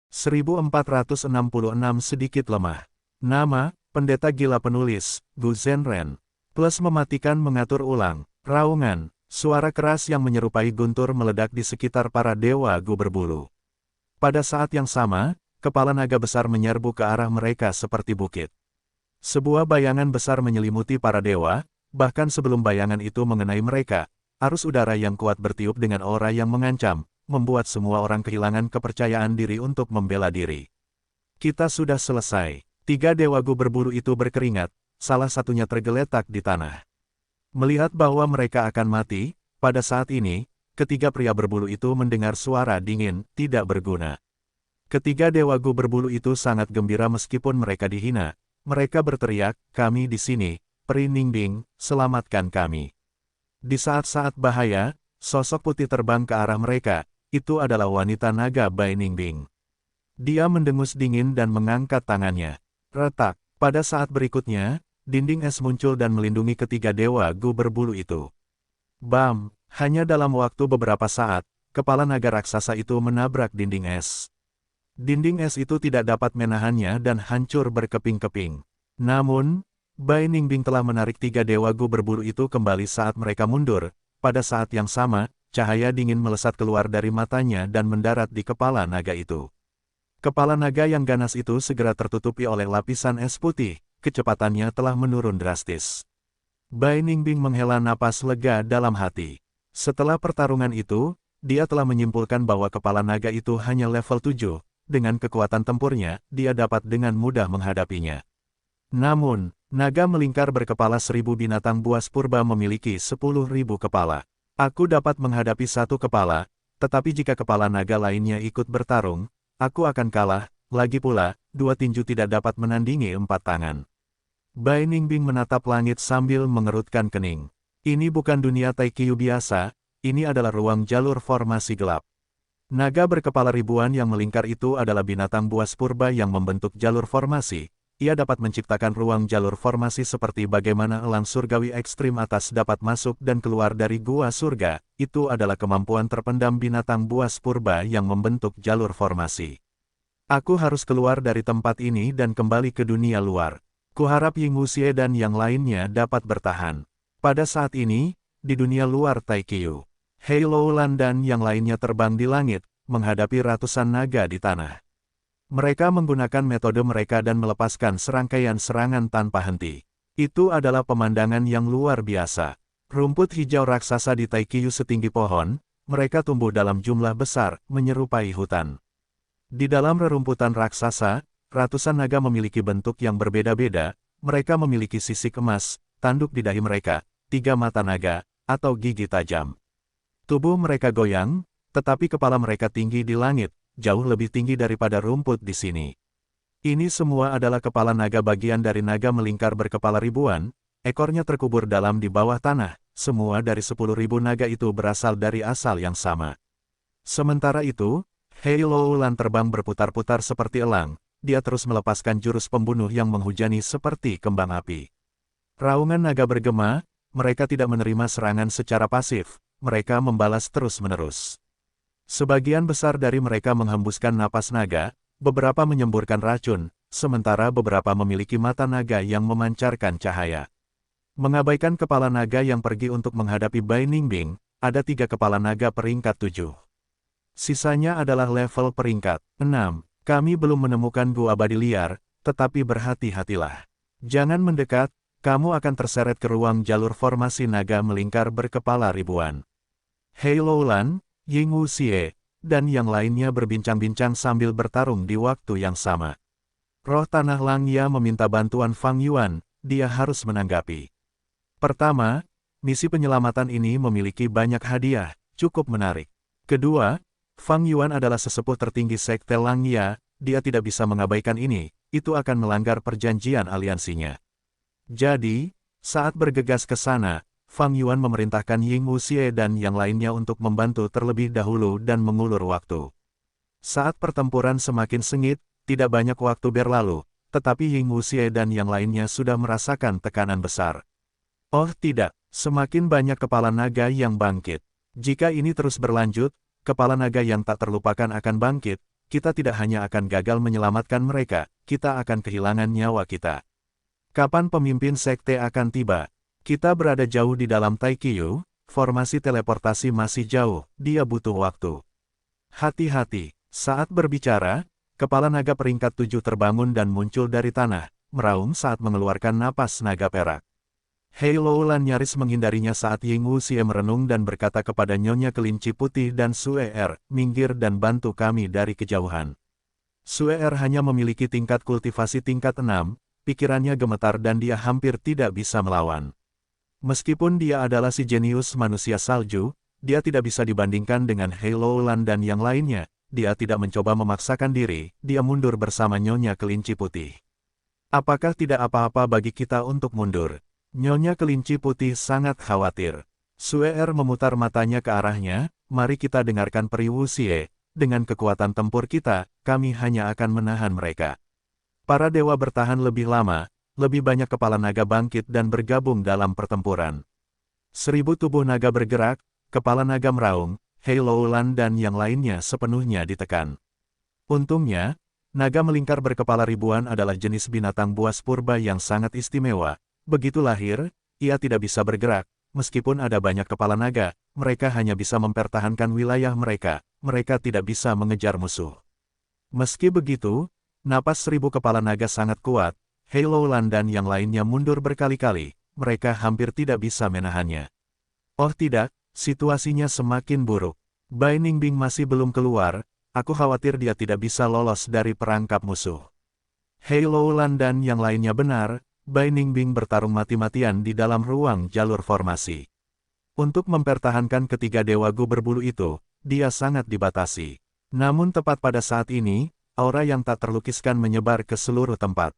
1466 sedikit lemah. Nama, Pendeta Gila Penulis, Gu Zhenren. Plus mematikan mengatur ulang. Raungan, suara keras yang menyerupai guntur meledak di sekitar para dewa Gu berbulu. Pada saat yang sama, kepala naga besar menyerbu ke arah mereka seperti bukit. Sebuah bayangan besar menyelimuti para dewa, bahkan sebelum bayangan itu mengenai mereka, arus udara yang kuat bertiup dengan aura yang mengancam, membuat semua orang kehilangan kepercayaan diri untuk membela diri. Kita sudah selesai. 3 dewa Gu berbulu itu berkeringat, salah satunya tergeletak di tanah. Melihat bahwa mereka akan mati, pada saat ini, ketiga pria berbulu itu mendengar suara dingin, tidak berguna. Ketiga dewa Gu berbulu itu sangat gembira meskipun mereka dihina. Mereka berteriak, "Kami di sini, Peri Ningbing, selamatkan kami." Di saat-saat bahaya, sosok putih terbang ke arah mereka. Itu adalah wanita naga Bai Ningbing. Dia mendengus dingin dan mengangkat tangannya. Retak. Pada saat berikutnya, dinding es muncul dan melindungi ketiga dewa Gu berbulu itu. Bam! Hanya dalam waktu beberapa saat, kepala naga raksasa itu menabrak dinding es. Dinding es itu tidak dapat menahannya dan hancur berkeping-keping. Namun, Bai Ningbing telah menarik 3 dewa Gu berbulu itu kembali saat mereka mundur. Pada saat yang sama, cahaya dingin melesat keluar dari matanya dan mendarat di kepala naga itu. Kepala naga yang ganas itu segera tertutupi oleh lapisan es putih, kecepatannya telah menurun drastis. Bai Ningbing menghela napas lega dalam hati. Setelah pertarungan itu, dia telah menyimpulkan bahwa kepala naga itu hanya level 7, dengan kekuatan tempurnya, dia dapat dengan mudah menghadapinya. Namun, naga melingkar berkepala 1000 binatang buas purba memiliki 10.000 kepala. Aku dapat menghadapi 1 kepala, tetapi jika kepala naga lainnya ikut bertarung, aku akan kalah. Lagi pula, 2 tinju tidak dapat menandingi 4 tangan. Bai Ningbing menatap langit sambil mengerutkan kening. Ini bukan dunia Taikyu biasa, ini adalah ruang jalur formasi gelap. Naga berkepala ribuan yang melingkar itu adalah binatang buas purba yang membentuk jalur formasi. Ia dapat menciptakan ruang jalur formasi seperti bagaimana elang surgawi ekstrim atas dapat masuk dan keluar dari gua surga. Itu adalah kemampuan terpendam binatang buas purba yang membentuk jalur formasi. Aku harus keluar dari tempat ini dan kembali ke dunia luar. Kuharap Ying Wuxie dan yang lainnya dapat bertahan. Pada saat ini, di dunia luar Taikyu, Hei Loulan dan yang lainnya terbang di langit, menghadapi ratusan naga di tanah. Mereka menggunakan metode mereka dan melepaskan serangkaian serangan tanpa henti. Itu adalah pemandangan yang luar biasa. Rumput hijau raksasa di Taikyu setinggi pohon, mereka tumbuh dalam jumlah besar, menyerupai hutan. Di dalam rerumputan raksasa, ratusan naga memiliki bentuk yang berbeda-beda, mereka memiliki sisik emas, tanduk di dahi mereka, 3 mata naga, atau gigi tajam. Tubuh mereka goyang, tetapi kepala mereka tinggi di langit, jauh lebih tinggi daripada rumput di sini. Ini semua adalah kepala naga bagian dari naga melingkar berkepala ribuan, ekornya terkubur dalam di bawah tanah, semua dari 10.000 naga itu berasal dari asal yang sama. Sementara itu, Hei Loulan terbang berputar-putar seperti elang, dia terus melepaskan jurus pembunuh yang menghujani seperti kembang api. Raungan naga bergema, mereka tidak menerima serangan secara pasif, mereka membalas terus-menerus. Sebagian besar dari mereka menghembuskan napas naga, beberapa menyemburkan racun, sementara beberapa memiliki mata naga yang memancarkan cahaya. Mengabaikan kepala naga yang pergi untuk menghadapi Bai Ningbing, ada 3 kepala naga peringkat 7. Sisanya adalah level peringkat 6. Kami belum menemukan gua abadi liar, tetapi berhati-hatilah. Jangan mendekat, kamu akan terseret ke ruang jalur formasi naga melingkar berkepala ribuan. Hei Loulan, Ying Wuxie, dan yang lainnya berbincang-bincang sambil bertarung di waktu yang sama. Roh Tanah Langya meminta bantuan Fang Yuan, dia harus menanggapi. Pertama, misi penyelamatan ini memiliki banyak hadiah, cukup menarik. Kedua, Fang Yuan adalah sesepuh tertinggi Sekte Langya, dia tidak bisa mengabaikan ini, itu akan melanggar perjanjian aliansinya. Jadi, saat bergegas ke sana, Fang Yuan memerintahkan Ying Wuxie dan yang lainnya untuk membantu terlebih dahulu dan mengulur waktu. Saat pertempuran semakin sengit, tidak banyak waktu berlalu, tetapi Ying Wuxie dan yang lainnya sudah merasakan tekanan besar. Oh tidak, semakin banyak kepala naga yang bangkit. Jika ini terus berlanjut, kepala naga yang tak terlupakan akan bangkit, kita tidak hanya akan gagal menyelamatkan mereka, kita akan kehilangan nyawa kita. Kapan pemimpin sekte akan tiba? Kita berada jauh di dalam Taikyu, formasi teleportasi masih jauh, dia butuh waktu. Hati-hati, saat berbicara, kepala naga peringkat 7 terbangun dan muncul dari tanah, meraung saat mengeluarkan napas naga perak. Hei Loulan nyaris menghindarinya saat Ying Wuxie merenung dan berkata kepada Nyonya Kelinci Putih dan Sue Er, minggir dan bantu kami dari kejauhan. Sue Er hanya memiliki tingkat kultivasi tingkat 6, pikirannya gemetar dan dia hampir tidak bisa melawan. Meskipun dia adalah si jenius manusia salju, dia tidak bisa dibandingkan dengan Hei Loulan dan yang lainnya. Dia tidak mencoba memaksakan diri, dia mundur bersama Nyonya Kelinci Putih. Apakah tidak apa-apa bagi kita untuk mundur? Nyonya Kelinci Putih sangat khawatir. Sue Er memutar matanya ke arahnya, mari kita dengarkan Peri Wuxie, dengan kekuatan tempur kita, kami hanya akan menahan mereka. Para dewa bertahan lebih lama, lebih banyak kepala naga bangkit dan bergabung dalam pertempuran. 1000 tubuh naga bergerak, kepala naga meraung, Hei Loulan dan yang lainnya sepenuhnya ditekan. Untungnya, naga melingkar berkepala ribuan adalah jenis binatang buas purba yang sangat istimewa. Begitu lahir, ia tidak bisa bergerak, meskipun ada banyak kepala naga, mereka hanya bisa mempertahankan wilayah mereka, mereka tidak bisa mengejar musuh. Meski begitu, napas 1000 kepala naga sangat kuat, Hei Loulan dan yang lainnya mundur berkali-kali, mereka hampir tidak bisa menahannya. Oh tidak, situasinya semakin buruk. Bai Ningbing masih belum keluar, aku khawatir dia tidak bisa lolos dari perangkap musuh. Hei Loulan dan yang lainnya benar, Bai Ningbing bertarung mati-matian di dalam ruang jalur formasi. Untuk mempertahankan ketiga dewa gu berbulu itu, dia sangat dibatasi. Namun tepat pada saat ini, aura yang tak terlukiskan menyebar ke seluruh tempat.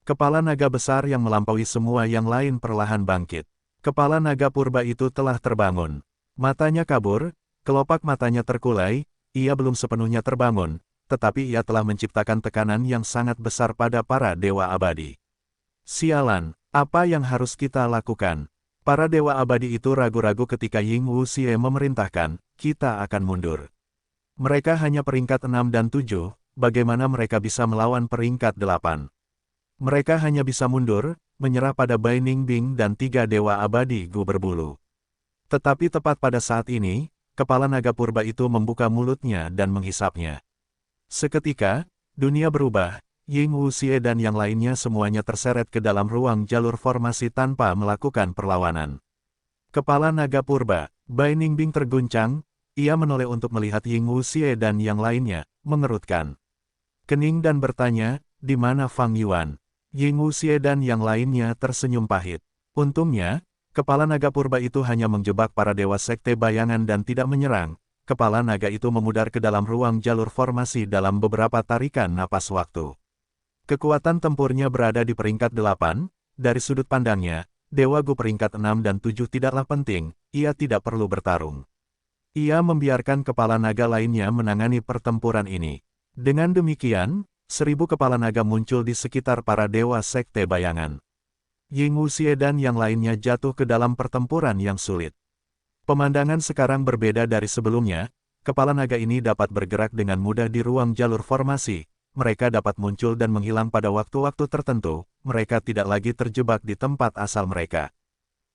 Kepala naga besar yang melampaui semua yang lain perlahan bangkit. Kepala naga purba itu telah terbangun. Matanya kabur, kelopak matanya terkulai, ia belum sepenuhnya terbangun, tetapi ia telah menciptakan tekanan yang sangat besar pada para dewa abadi. Sialan, apa yang harus kita lakukan? Para dewa abadi itu ragu-ragu ketika Ying Wuxie memerintahkan, kita akan mundur. Mereka hanya peringkat 6 dan 7, bagaimana mereka bisa melawan peringkat 8? Mereka hanya bisa mundur, menyerah pada Bai Ningbing dan 3 dewa abadi gu berbulu. Tetapi tepat pada saat ini, kepala naga purba itu membuka mulutnya dan menghisapnya. Seketika, dunia berubah, Ying Wuxie dan yang lainnya semuanya terseret ke dalam ruang jalur formasi tanpa melakukan perlawanan. Kepala naga purba, Bai Ningbing terguncang, ia menoleh untuk melihat Ying Wuxie dan yang lainnya, mengerutkan kening dan bertanya, di mana Fang Yuan? Ying Wuxie dan yang lainnya tersenyum pahit. Untungnya, kepala naga purba itu hanya menjebak para dewa sekte bayangan dan tidak menyerang. Kepala naga itu memudar ke dalam ruang jalur formasi dalam beberapa tarikan napas waktu. Kekuatan tempurnya berada di peringkat 8, dari sudut pandangnya, dewa gu peringkat 6 dan 7 tidaklah penting, ia tidak perlu bertarung. Ia membiarkan kepala naga lainnya menangani pertempuran ini. Dengan demikian, 1000 kepala naga muncul di sekitar para dewa sekte bayangan. Ying Wuxie dan yang lainnya jatuh ke dalam pertempuran yang sulit. Pemandangan sekarang berbeda dari sebelumnya, kepala naga ini dapat bergerak dengan mudah di ruang jalur formasi, mereka dapat muncul dan menghilang pada waktu-waktu tertentu, mereka tidak lagi terjebak di tempat asal mereka.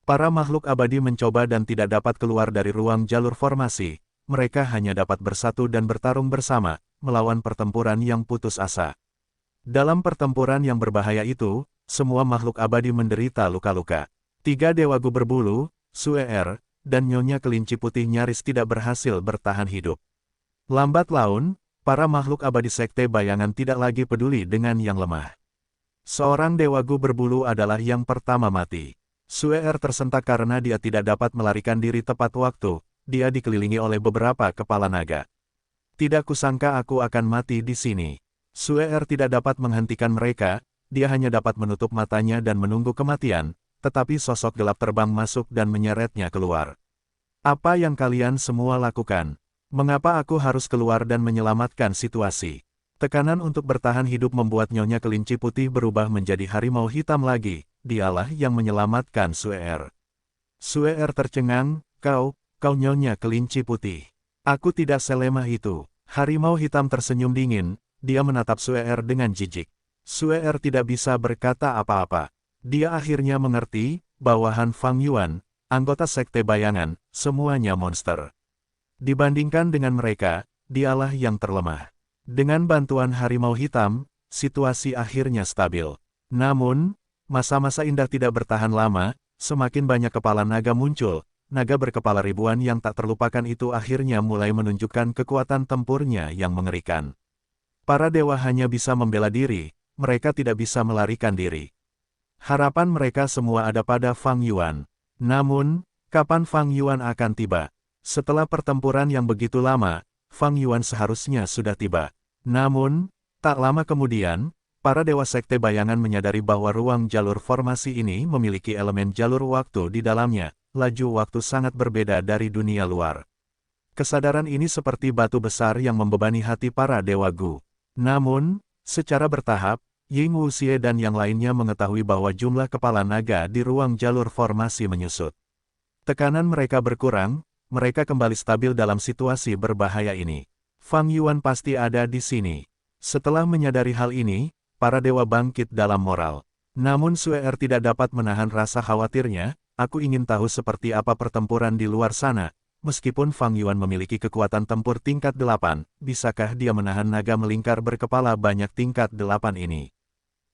Para makhluk abadi mencoba dan tidak dapat keluar dari ruang jalur formasi, mereka hanya dapat bersatu dan bertarung bersama, melawan pertempuran yang putus asa. Dalam pertempuran yang berbahaya itu, semua makhluk abadi menderita luka-luka. 3 dewa gu berbulu, Sue Er, dan Nyonya Kelinci Putih nyaris tidak berhasil bertahan hidup. Lambat laun, para makhluk abadi sekte bayangan tidak lagi peduli dengan yang lemah. Seorang dewa gu berbulu adalah yang pertama mati. Sue Er tersentak karena dia tidak dapat melarikan diri tepat waktu, dia dikelilingi oleh beberapa kepala naga. Tidak kusangka aku akan mati di sini. Sue Er tidak dapat menghentikan mereka, dia hanya dapat menutup matanya dan menunggu kematian, tetapi sosok gelap terbang masuk dan menyeretnya keluar. Apa yang kalian semua lakukan? Mengapa aku harus keluar dan menyelamatkan situasi? Tekanan untuk bertahan hidup membuat Nyonya Kelinci Putih berubah menjadi harimau hitam lagi, dialah yang menyelamatkan Sue Er. Sue Er tercengang, kau Nyonya Kelinci Putih. Aku tidak selemah itu. Harimau hitam tersenyum dingin, dia menatap Sue'er dengan jijik. Sue'er tidak bisa berkata apa-apa. Dia akhirnya mengerti bahwa Han Fang Yuan, anggota Sekte Bayangan, semuanya monster. Dibandingkan dengan mereka, dialah yang terlemah. Dengan bantuan harimau hitam, situasi akhirnya stabil. Namun, masa-masa indah tidak bertahan lama, semakin banyak kepala naga muncul. Naga berkepala ribuan yang tak terlupakan itu akhirnya mulai menunjukkan kekuatan tempurnya yang mengerikan. Para dewa hanya bisa membela diri, mereka tidak bisa melarikan diri. Harapan mereka semua ada pada Fang Yuan. Namun, kapan Fang Yuan akan tiba? Setelah pertempuran yang begitu lama, Fang Yuan seharusnya sudah tiba. Namun, tak lama kemudian, para dewa Sekte Bayangan menyadari bahwa ruang jalur formasi ini memiliki elemen jalur waktu di dalamnya. Laju waktu sangat berbeda dari dunia luar. Kesadaran ini seperti batu besar yang membebani hati para dewa Gu. Namun, secara bertahap, Ying Wuxie dan yang lainnya mengetahui bahwa jumlah kepala naga di ruang jalur formasi menyusut. Tekanan mereka berkurang, mereka kembali stabil dalam situasi berbahaya ini. Fang Yuan pasti ada di sini. Setelah menyadari hal ini, para dewa bangkit dalam moral. Namun Sue'er tidak dapat menahan rasa khawatirnya. Aku ingin tahu seperti apa pertempuran di luar sana. Meskipun Fang Yuan memiliki kekuatan tempur tingkat 8, bisakah dia menahan naga melingkar berkepala banyak tingkat 8 ini?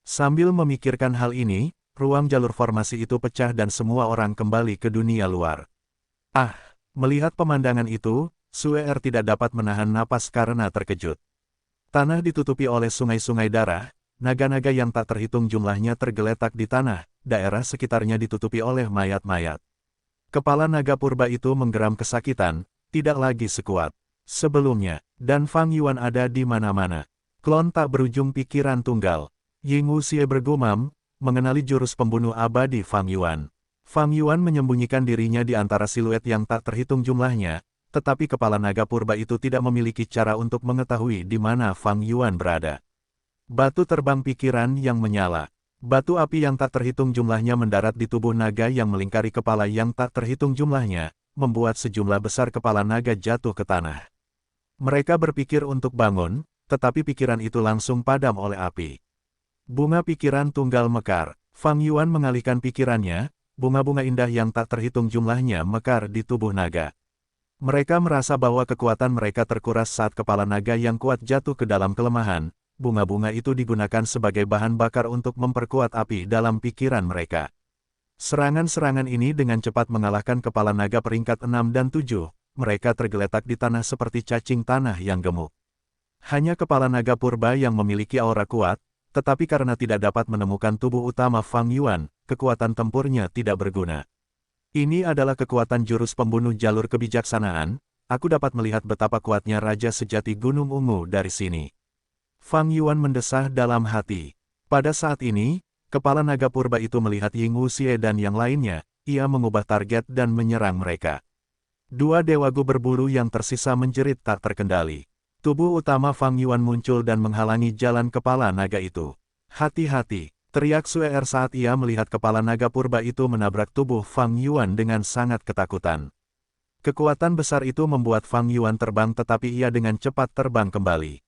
Sambil memikirkan hal ini, ruang jalur formasi itu pecah dan semua orang kembali ke dunia luar. Melihat pemandangan itu, Sue'er tidak dapat menahan napas karena terkejut. Tanah ditutupi oleh sungai-sungai darah, naga-naga yang tak terhitung jumlahnya tergeletak di tanah. Daerah sekitarnya ditutupi oleh mayat-mayat. Kepala naga purba itu menggeram kesakitan, tidak lagi sekuat sebelumnya, dan Fang Yuan ada di mana-mana. Klon tak berujung pikiran tunggal. Ying Wuxie bergumam, mengenali jurus pembunuh abadi Fang Yuan. Fang Yuan menyembunyikan dirinya di antara siluet yang tak terhitung jumlahnya, tetapi kepala naga purba itu tidak memiliki cara untuk mengetahui di mana Fang Yuan berada. Batu terbang pikiran yang menyala. Batu api yang tak terhitung jumlahnya mendarat di tubuh naga yang melingkari kepala yang tak terhitung jumlahnya, membuat sejumlah besar kepala naga jatuh ke tanah. Mereka berpikir untuk bangun, tetapi pikiran itu langsung padam oleh api. Bunga pikiran tunggal mekar. Fang Yuan mengalihkan pikirannya, bunga-bunga indah yang tak terhitung jumlahnya mekar di tubuh naga. Mereka merasa bahwa kekuatan mereka terkuras saat kepala naga yang kuat jatuh ke dalam kelemahan. Bunga-bunga itu digunakan sebagai bahan bakar untuk memperkuat api dalam pikiran mereka. Serangan-serangan ini dengan cepat mengalahkan kepala naga peringkat 6 dan 7, mereka tergeletak di tanah seperti cacing tanah yang gemuk. Hanya kepala naga purba yang memiliki aura kuat, tetapi karena tidak dapat menemukan tubuh utama Fang Yuan, kekuatan tempurnya tidak berguna. Ini adalah kekuatan jurus pembunuh jalur kebijaksanaan, aku dapat melihat betapa kuatnya Raja Sejati Gunung Ungu dari sini. Fang Yuan mendesah dalam hati. Pada saat ini, kepala naga purba itu melihat Ying Wuxie dan yang lainnya, ia mengubah target dan menyerang mereka. Dua dewa Gu berbulu yang tersisa menjerit tak terkendali. Tubuh utama Fang Yuan muncul dan menghalangi jalan kepala naga itu. Hati-hati, teriak Sue'er saat ia melihat kepala naga purba itu menabrak tubuh Fang Yuan dengan sangat ketakutan. Kekuatan besar itu membuat Fang Yuan terbang tetapi ia dengan cepat terbang kembali.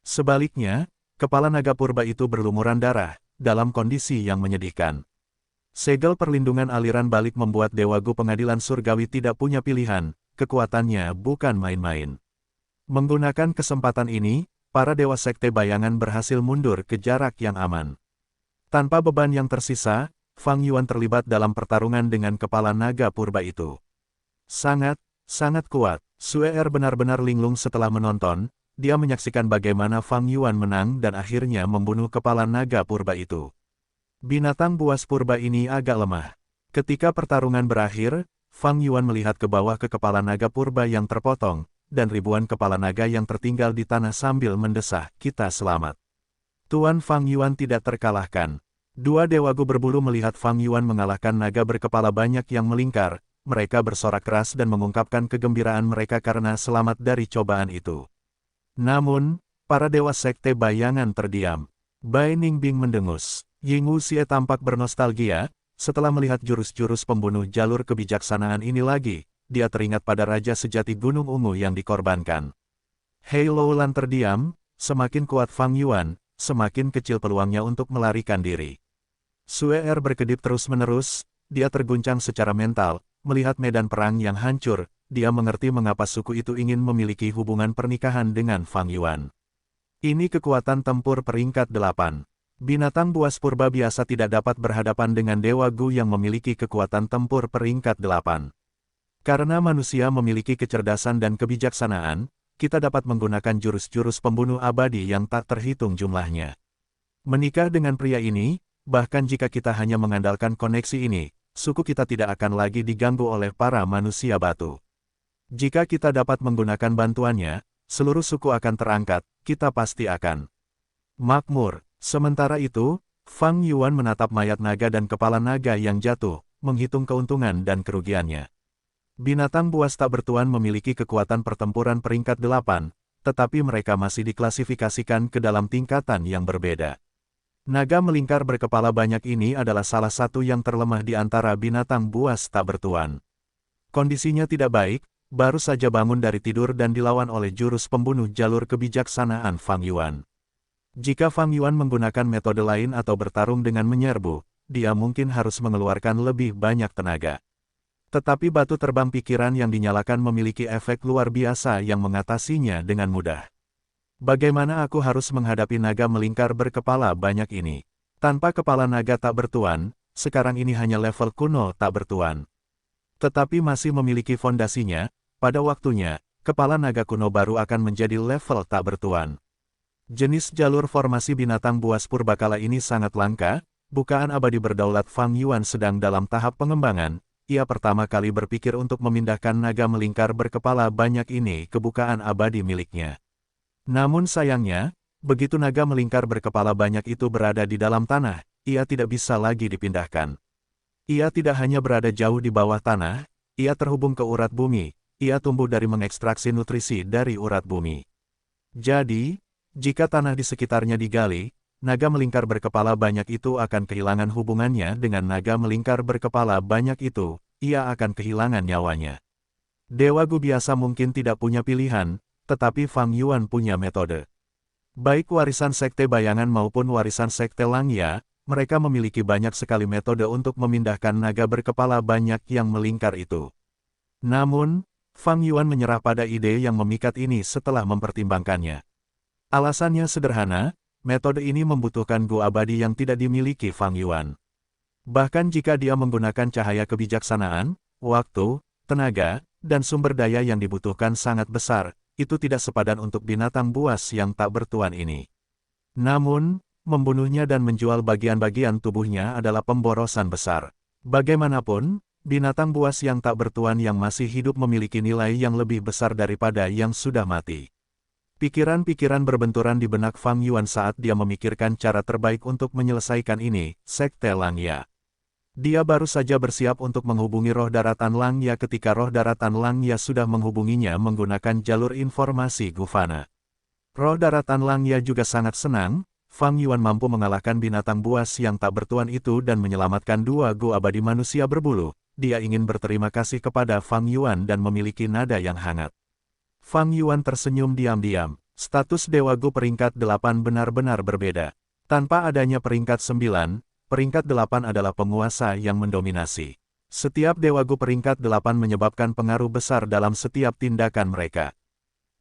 Sebaliknya, kepala naga purba itu berlumuran darah, dalam kondisi yang menyedihkan. Segel perlindungan aliran balik membuat Dewa Gu Pengadilan Surgawi tidak punya pilihan, kekuatannya bukan main-main. Menggunakan kesempatan ini, para Dewa Sekte Bayangan berhasil mundur ke jarak yang aman. Tanpa beban yang tersisa, Fang Yuan terlibat dalam pertarungan dengan kepala naga purba itu. Sangat kuat. Sue'er benar-benar linglung setelah menonton. Dia menyaksikan bagaimana Fang Yuan menang dan akhirnya membunuh kepala naga purba itu. Binatang buas purba ini agak lemah. Ketika pertarungan berakhir, Fang Yuan melihat ke bawah ke kepala naga purba yang terpotong, dan ribuan kepala naga yang tertinggal di tanah sambil mendesah, "Kita selamat." Tuan Fang Yuan tidak terkalahkan. Dua dewa Gu berbulu melihat Fang Yuan mengalahkan naga berkepala banyak yang melingkar, mereka bersorak keras dan mengungkapkan kegembiraan mereka karena selamat dari cobaan itu. Namun, para dewa Sekte Bayangan terdiam. Bai Ningbing mendengus. Ying Wuxie tampak bernostalgia, setelah melihat jurus-jurus pembunuh jalur kebijaksanaan ini lagi, dia teringat pada Raja Sejati Gunung Ungu yang dikorbankan. Hei Loulan terdiam, semakin kuat Fang Yuan, semakin kecil peluangnya untuk melarikan diri. Sue Er berkedip terus-menerus, dia terguncang secara mental, melihat medan perang yang hancur, dia mengerti mengapa suku itu ingin memiliki hubungan pernikahan dengan Fang Yuan. Ini kekuatan tempur peringkat 8. Binatang buas purba biasa tidak dapat berhadapan dengan Dewa Gu yang memiliki kekuatan tempur peringkat 8. Karena manusia memiliki kecerdasan dan kebijaksanaan, kita dapat menggunakan jurus-jurus pembunuh abadi yang tak terhitung jumlahnya. Menikah dengan pria ini, bahkan jika kita hanya mengandalkan koneksi ini, suku kita tidak akan lagi diganggu oleh para manusia batu. Jika kita dapat menggunakan bantuannya, seluruh suku akan terangkat, kita pasti akan makmur. Sementara itu, Fang Yuan menatap mayat naga dan kepala naga yang jatuh, menghitung keuntungan dan kerugiannya. Binatang buas tak bertuan memiliki kekuatan pertempuran peringkat 8, tetapi mereka masih diklasifikasikan ke dalam tingkatan yang berbeda. Naga melingkar berkepala banyak ini adalah salah satu yang terlemah di antara binatang buas tak bertuan. Kondisinya tidak baik, baru saja bangun dari tidur dan dilawan oleh jurus pembunuh jalur kebijaksanaan Fang Yuan. Jika Fang Yuan menggunakan metode lain atau bertarung dengan menyerbu, dia mungkin harus mengeluarkan lebih banyak tenaga. Tetapi batu terbang pikiran yang dinyalakan memiliki efek luar biasa yang mengatasinya dengan mudah. Bagaimana aku harus menghadapi naga melingkar berkepala banyak ini? Tanpa kepala naga tak bertuan, sekarang ini hanya level kuno tak bertuan. Tetapi masih memiliki fondasinya, pada waktunya, kepala naga kuno baru akan menjadi level tak bertuan. Jenis jalur formasi binatang buas purbakala ini sangat langka, bukaan abadi berdaulat Fang Yuan sedang dalam tahap pengembangan, ia pertama kali berpikir untuk memindahkan naga melingkar berkepala banyak ini ke bukaan abadi miliknya. Namun sayangnya, begitu naga melingkar berkepala banyak itu berada di dalam tanah, ia tidak bisa lagi dipindahkan. Ia tidak hanya berada jauh di bawah tanah, ia terhubung ke urat bumi, ia tumbuh dari mengekstraksi nutrisi dari urat bumi. Jadi, jika tanah di sekitarnya digali, naga melingkar berkepala banyak itu akan kehilangan hubungannya dengan naga melingkar berkepala banyak itu, ia akan kehilangan nyawanya. Dewa Gu biasa mungkin tidak punya pilihan, tetapi Fang Yuan punya metode. Baik warisan sekte bayangan maupun warisan sekte Langya, mereka memiliki banyak sekali metode untuk memindahkan naga berkepala banyak yang melingkar itu. Namun, Fang Yuan menyerah pada ide yang memikat ini setelah mempertimbangkannya. Alasannya sederhana, metode ini membutuhkan Gu abadi yang tidak dimiliki Fang Yuan. Bahkan jika dia menggunakan cahaya kebijaksanaan, waktu, tenaga, dan sumber daya yang dibutuhkan sangat besar, itu tidak sepadan untuk binatang buas yang tak bertuan ini. Namun, membunuhnya dan menjual bagian-bagian tubuhnya adalah pemborosan besar. Bagaimanapun, binatang buas yang tak bertuan yang masih hidup memiliki nilai yang lebih besar daripada yang sudah mati. Pikiran-pikiran berbenturan di benak Fang Yuan saat dia memikirkan cara terbaik untuk menyelesaikan ini, Sekte Langya. Dia baru saja bersiap untuk menghubungi roh daratan Langya ketika roh daratan Langya sudah menghubunginya menggunakan jalur informasi Gufana. Roh daratan Langya juga sangat senang, Fang Yuan mampu mengalahkan binatang buas yang tak bertuan itu dan menyelamatkan dua Gu abadi manusia berbulu. Dia ingin berterima kasih kepada Fang Yuan dan memiliki nada yang hangat. Fang Yuan tersenyum diam-diam. Status Dewa Gu peringkat 8 benar-benar berbeda. Tanpa adanya peringkat 9, peringkat 8 adalah penguasa yang mendominasi. Setiap Dewa Gu peringkat 8 menyebabkan pengaruh besar dalam setiap tindakan mereka.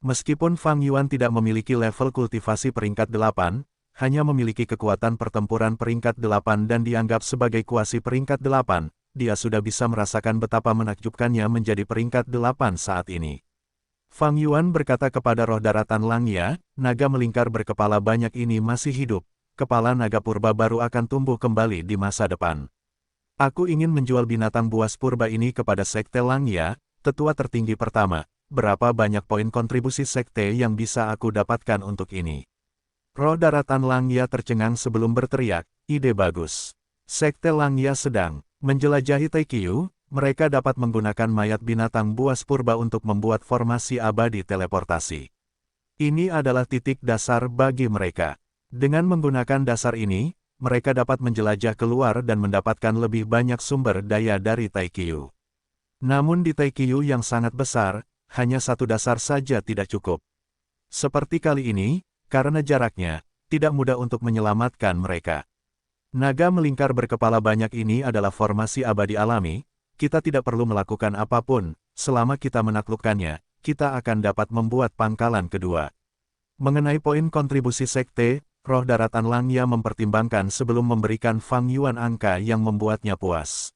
Meskipun Fang Yuan tidak memiliki level kultivasi peringkat 8, hanya memiliki kekuatan pertempuran peringkat 8 dan dianggap sebagai kuasi peringkat 8, dia sudah bisa merasakan betapa menakjubkannya menjadi peringkat 8 saat ini. Fang Yuan berkata kepada roh daratan Langya, naga melingkar berkepala banyak ini masih hidup, kepala naga purba baru akan tumbuh kembali di masa depan. Aku ingin menjual binatang buas purba ini kepada Sekte Langya, tetua tertinggi pertama, berapa banyak poin kontribusi sekte yang bisa aku dapatkan untuk ini? Roh daratan Langya tercengang sebelum berteriak, ide bagus. Sekte Langya sedang menjelajahi Taikyu. Mereka dapat menggunakan mayat binatang buas purba untuk membuat formasi abadi teleportasi. Ini adalah titik dasar bagi mereka. Dengan menggunakan dasar ini, mereka dapat menjelajah keluar dan mendapatkan lebih banyak sumber daya dari Taikyu. Namun di Taikyu yang sangat besar, hanya satu dasar saja tidak cukup. Seperti kali ini, karena jaraknya, tidak mudah untuk menyelamatkan mereka. Naga melingkar berkepala banyak ini adalah formasi abadi alami, kita tidak perlu melakukan apapun, selama kita menaklukkannya, kita akan dapat membuat pangkalan kedua. Mengenai poin kontribusi sekte, Roh Daratan Langya mempertimbangkan sebelum memberikan Fang Yuan angka yang membuatnya puas.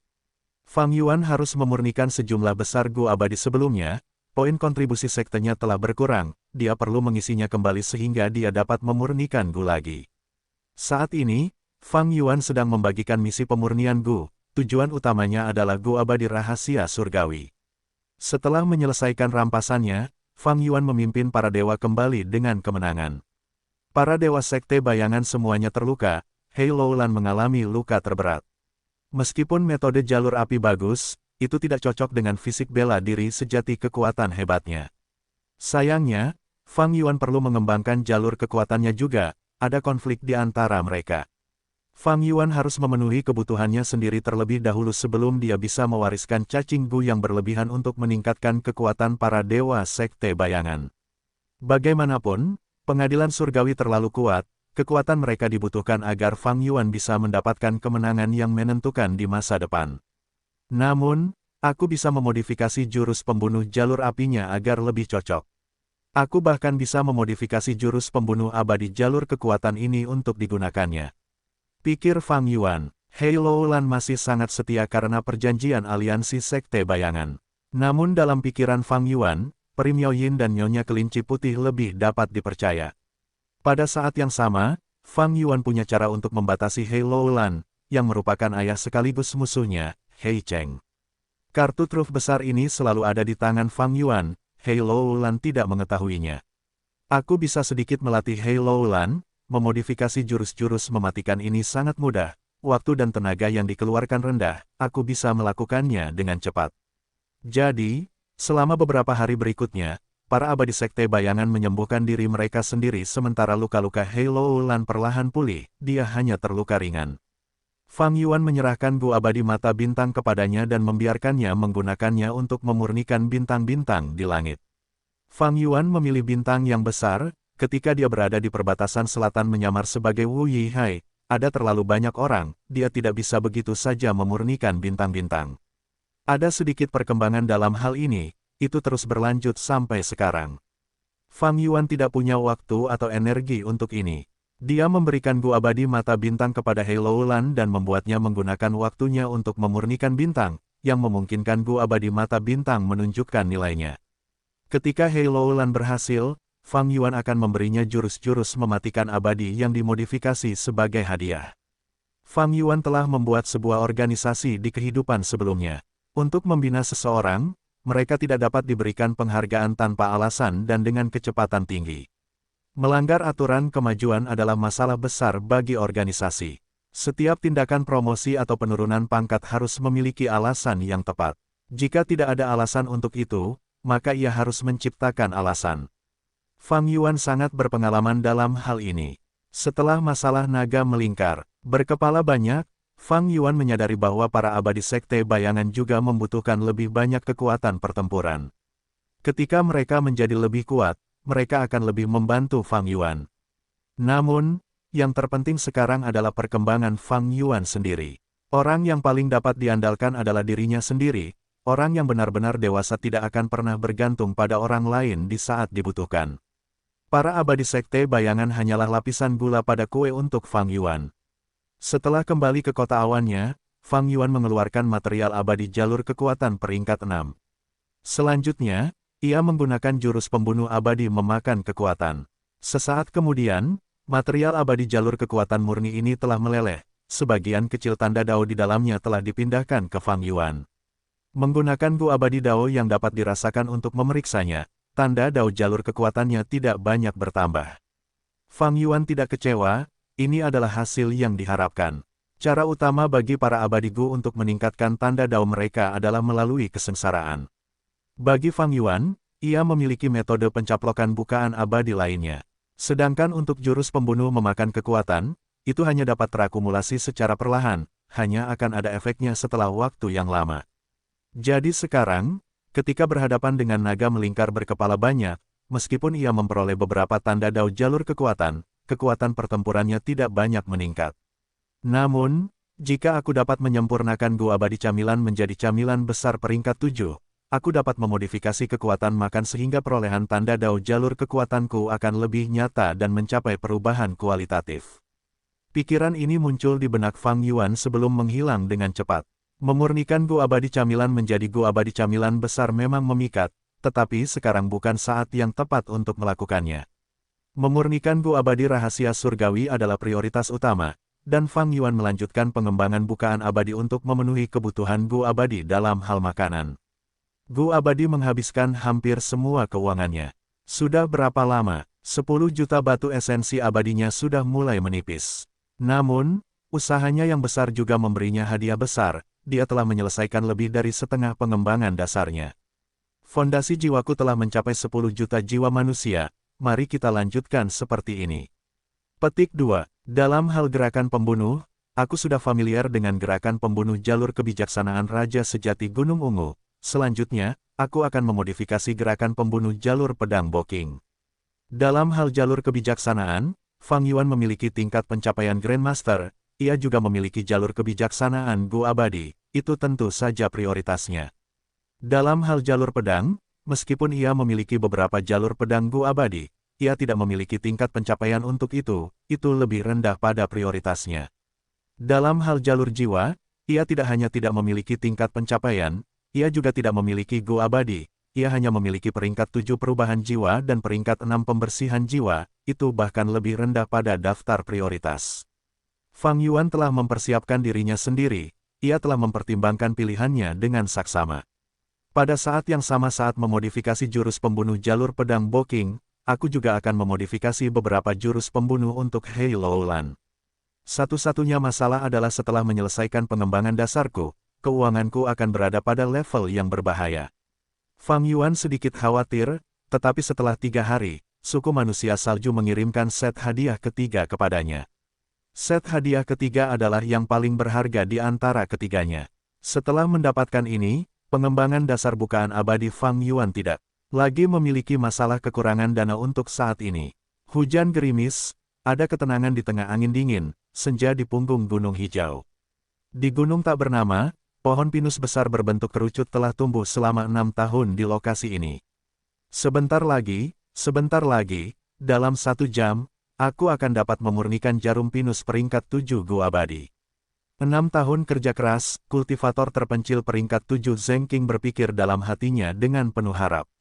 Fang Yuan harus memurnikan sejumlah besar Gu abadi sebelumnya, poin kontribusi sektenya telah berkurang, dia perlu mengisinya kembali sehingga dia dapat memurnikan Gu lagi. Saat ini, Fang Yuan sedang membagikan misi pemurnian Gu, tujuan utamanya adalah Gu abadi rahasia surgawi. Setelah menyelesaikan rampasannya, Fang Yuan memimpin para dewa kembali dengan kemenangan. Para dewa sekte bayangan semuanya terluka, Hei Loulan mengalami luka terberat. Meskipun metode jalur api bagus, itu tidak cocok dengan fisik bela diri sejati kekuatan hebatnya. Sayangnya, Fang Yuan perlu mengembangkan jalur kekuatannya juga, ada konflik di antara mereka. Fang Yuan harus memenuhi kebutuhannya sendiri terlebih dahulu sebelum dia bisa mewariskan cacing Gu yang berlebihan untuk meningkatkan kekuatan para dewa sekte bayangan. Bagaimanapun, pengadilan surgawi terlalu kuat, kekuatan mereka dibutuhkan agar Fang Yuan bisa mendapatkan kemenangan yang menentukan di masa depan. Namun, aku bisa memodifikasi jurus pembunuh jalur apinya agar lebih cocok. Aku bahkan bisa memodifikasi jurus pembunuh abadi jalur kekuatan ini untuk digunakannya. Pikir Fang Yuan, Hei Loulan masih sangat setia karena perjanjian aliansi sekte bayangan. Namun dalam pikiran Fang Yuan, Peri Miao Yin dan Nyonya Kelinci Putih lebih dapat dipercaya. Pada saat yang sama, Fang Yuan punya cara untuk membatasi Hei Loulan, yang merupakan ayah sekaligus musuhnya, Hei Cheng. Kartu truf besar ini selalu ada di tangan Fang Yuan, Hei Loulan tidak mengetahuinya. Aku bisa sedikit melatih Hei Loulan, memodifikasi jurus-jurus mematikan ini sangat mudah, waktu dan tenaga yang dikeluarkan rendah, aku bisa melakukannya dengan cepat. Jadi, selama beberapa hari berikutnya, para abadi sekte bayangan menyembuhkan diri mereka sendiri sementara luka-luka Hei Loulan perlahan pulih, dia hanya terluka ringan. Fang Yuan menyerahkan Gu abadi mata bintang kepadanya dan membiarkannya menggunakannya untuk memurnikan bintang-bintang di langit. Fang Yuan memilih bintang yang besar, ketika dia berada di perbatasan selatan menyamar sebagai Wu Yihai, ada terlalu banyak orang, dia tidak bisa begitu saja memurnikan bintang-bintang. Ada sedikit perkembangan dalam hal ini, itu terus berlanjut sampai sekarang. Fang Yuan tidak punya waktu atau energi untuk ini. Dia memberikan Gu abadi mata bintang kepada Hei Loulan dan membuatnya menggunakan waktunya untuk memurnikan bintang, yang memungkinkan Gu abadi mata bintang menunjukkan nilainya. Ketika Hei Loulan berhasil, Fang Yuan akan memberinya jurus-jurus mematikan abadi yang dimodifikasi sebagai hadiah. Fang Yuan telah membuat sebuah organisasi di kehidupan sebelumnya. Untuk membina seseorang, mereka tidak dapat diberikan penghargaan tanpa alasan dan dengan kecepatan tinggi. Melanggar aturan kemajuan adalah masalah besar bagi organisasi. Setiap tindakan promosi atau penurunan pangkat harus memiliki alasan yang tepat. Jika tidak ada alasan untuk itu, maka ia harus menciptakan alasan. Fang Yuan sangat berpengalaman dalam hal ini. Setelah masalah naga melingkar, berkepala banyak, Fang Yuan menyadari bahwa para abadi sekte bayangan juga membutuhkan lebih banyak kekuatan pertempuran. Ketika mereka menjadi lebih kuat, mereka akan lebih membantu Fang Yuan. Namun, yang terpenting sekarang adalah perkembangan Fang Yuan sendiri. Orang yang paling dapat diandalkan adalah dirinya sendiri, orang yang benar-benar dewasa tidak akan pernah bergantung pada orang lain di saat dibutuhkan. Para abadi sekte bayangan hanyalah lapisan gula pada kue untuk Fang Yuan. Setelah kembali ke kota awannya, Fang Yuan mengeluarkan material abadi jalur kekuatan peringkat 6. Selanjutnya, ia menggunakan jurus pembunuh abadi memakan kekuatan. Sesaat kemudian, material abadi jalur kekuatan murni ini telah meleleh, sebagian kecil tanda Dao di dalamnya telah dipindahkan ke Fang Yuan. Menggunakan Gu abadi Dao yang dapat dirasakan untuk memeriksanya, tanda Dao jalur kekuatannya tidak banyak bertambah. Fang Yuan tidak kecewa. Ini adalah hasil yang diharapkan. Cara utama bagi para abadi Gu untuk meningkatkan tanda Dao mereka adalah melalui kesengsaraan. Bagi Fang Yuan, ia memiliki metode pencaplokan bukaan abadi lainnya. Sedangkan untuk jurus pembunuh memakan kekuatan, itu hanya dapat terakumulasi secara perlahan, hanya akan ada efeknya setelah waktu yang lama. Jadi sekarang, ketika berhadapan dengan naga melingkar berkepala banyak, meskipun ia memperoleh beberapa tanda Dao jalur kekuatan, kekuatan pertempurannya tidak banyak meningkat. Namun, jika aku dapat menyempurnakan Gua Abadi Camilan menjadi camilan besar peringkat 7, aku dapat memodifikasi kekuatan makan sehingga perolehan tanda Dao jalur kekuatanku akan lebih nyata dan mencapai perubahan kualitatif. Pikiran ini muncul di benak Fang Yuan sebelum menghilang dengan cepat. Memurnikan Gua Abadi Camilan menjadi Gua Abadi Camilan besar memang memikat, tetapi sekarang bukan saat yang tepat untuk melakukannya. Memurnikan Gua Abadi Rahasia Surgawi adalah prioritas utama, dan Fang Yuan melanjutkan pengembangan bukaan abadi untuk memenuhi kebutuhan Gua Abadi dalam hal makanan. Gua Abadi menghabiskan hampir semua keuangannya. Sudah berapa lama, 10 juta batu esensi abadinya sudah mulai menipis. Namun, usahanya yang besar juga memberinya hadiah besar, dia telah menyelesaikan lebih dari setengah pengembangan dasarnya. Fondasi jiwaku telah mencapai 10 juta jiwa manusia, mari kita lanjutkan seperti ini. Petik 2. Dalam hal gerakan pembunuh, aku sudah familiar dengan gerakan pembunuh jalur kebijaksanaan Raja Sejati Gunung Ungu. Selanjutnya, aku akan memodifikasi gerakan pembunuh jalur pedang Boking. Dalam hal jalur kebijaksanaan, Fang Yuan memiliki tingkat pencapaian Grandmaster, ia juga memiliki jalur kebijaksanaan Gua Abadi, itu tentu saja prioritasnya. Dalam hal jalur pedang, meskipun ia memiliki beberapa jalur pedang Gua Abadi, ia tidak memiliki tingkat pencapaian untuk itu lebih rendah pada prioritasnya. Dalam hal jalur jiwa, ia tidak hanya tidak memiliki tingkat pencapaian, ia juga tidak memiliki Gua Abadi, ia hanya memiliki peringkat 7 perubahan jiwa dan peringkat 6 pembersihan jiwa, itu bahkan lebih rendah pada daftar prioritas. Fang Yuan telah mempersiapkan dirinya sendiri, ia telah mempertimbangkan pilihannya dengan saksama. Pada saat yang sama saat memodifikasi jurus pembunuh jalur pedang Boking, aku juga akan memodifikasi beberapa jurus pembunuh untuk Hei Loulan. Satu-satunya masalah adalah setelah menyelesaikan pengembangan dasarku, keuanganku akan berada pada level yang berbahaya. Fang Yuan sedikit khawatir, tetapi setelah 3 hari, suku manusia salju mengirimkan set hadiah ketiga kepadanya. Set hadiah ketiga adalah yang paling berharga di antara ketiganya. Setelah mendapatkan ini, pengembangan dasar bukaan abadi Fang Yuan tidak lagi memiliki masalah kekurangan dana untuk saat ini. Hujan gerimis, ada ketenangan di tengah angin dingin, senja di punggung gunung hijau. Di gunung tak bernama, pohon pinus besar berbentuk kerucut telah tumbuh selama 6 tahun di lokasi ini. Sebentar lagi, dalam 1 jam, aku akan dapat memurnikan jarum pinus peringkat 7 Gua Abadi. 6 tahun kerja keras, kultivator terpencil peringkat 7 Zheng Qing berpikir dalam hatinya dengan penuh harap.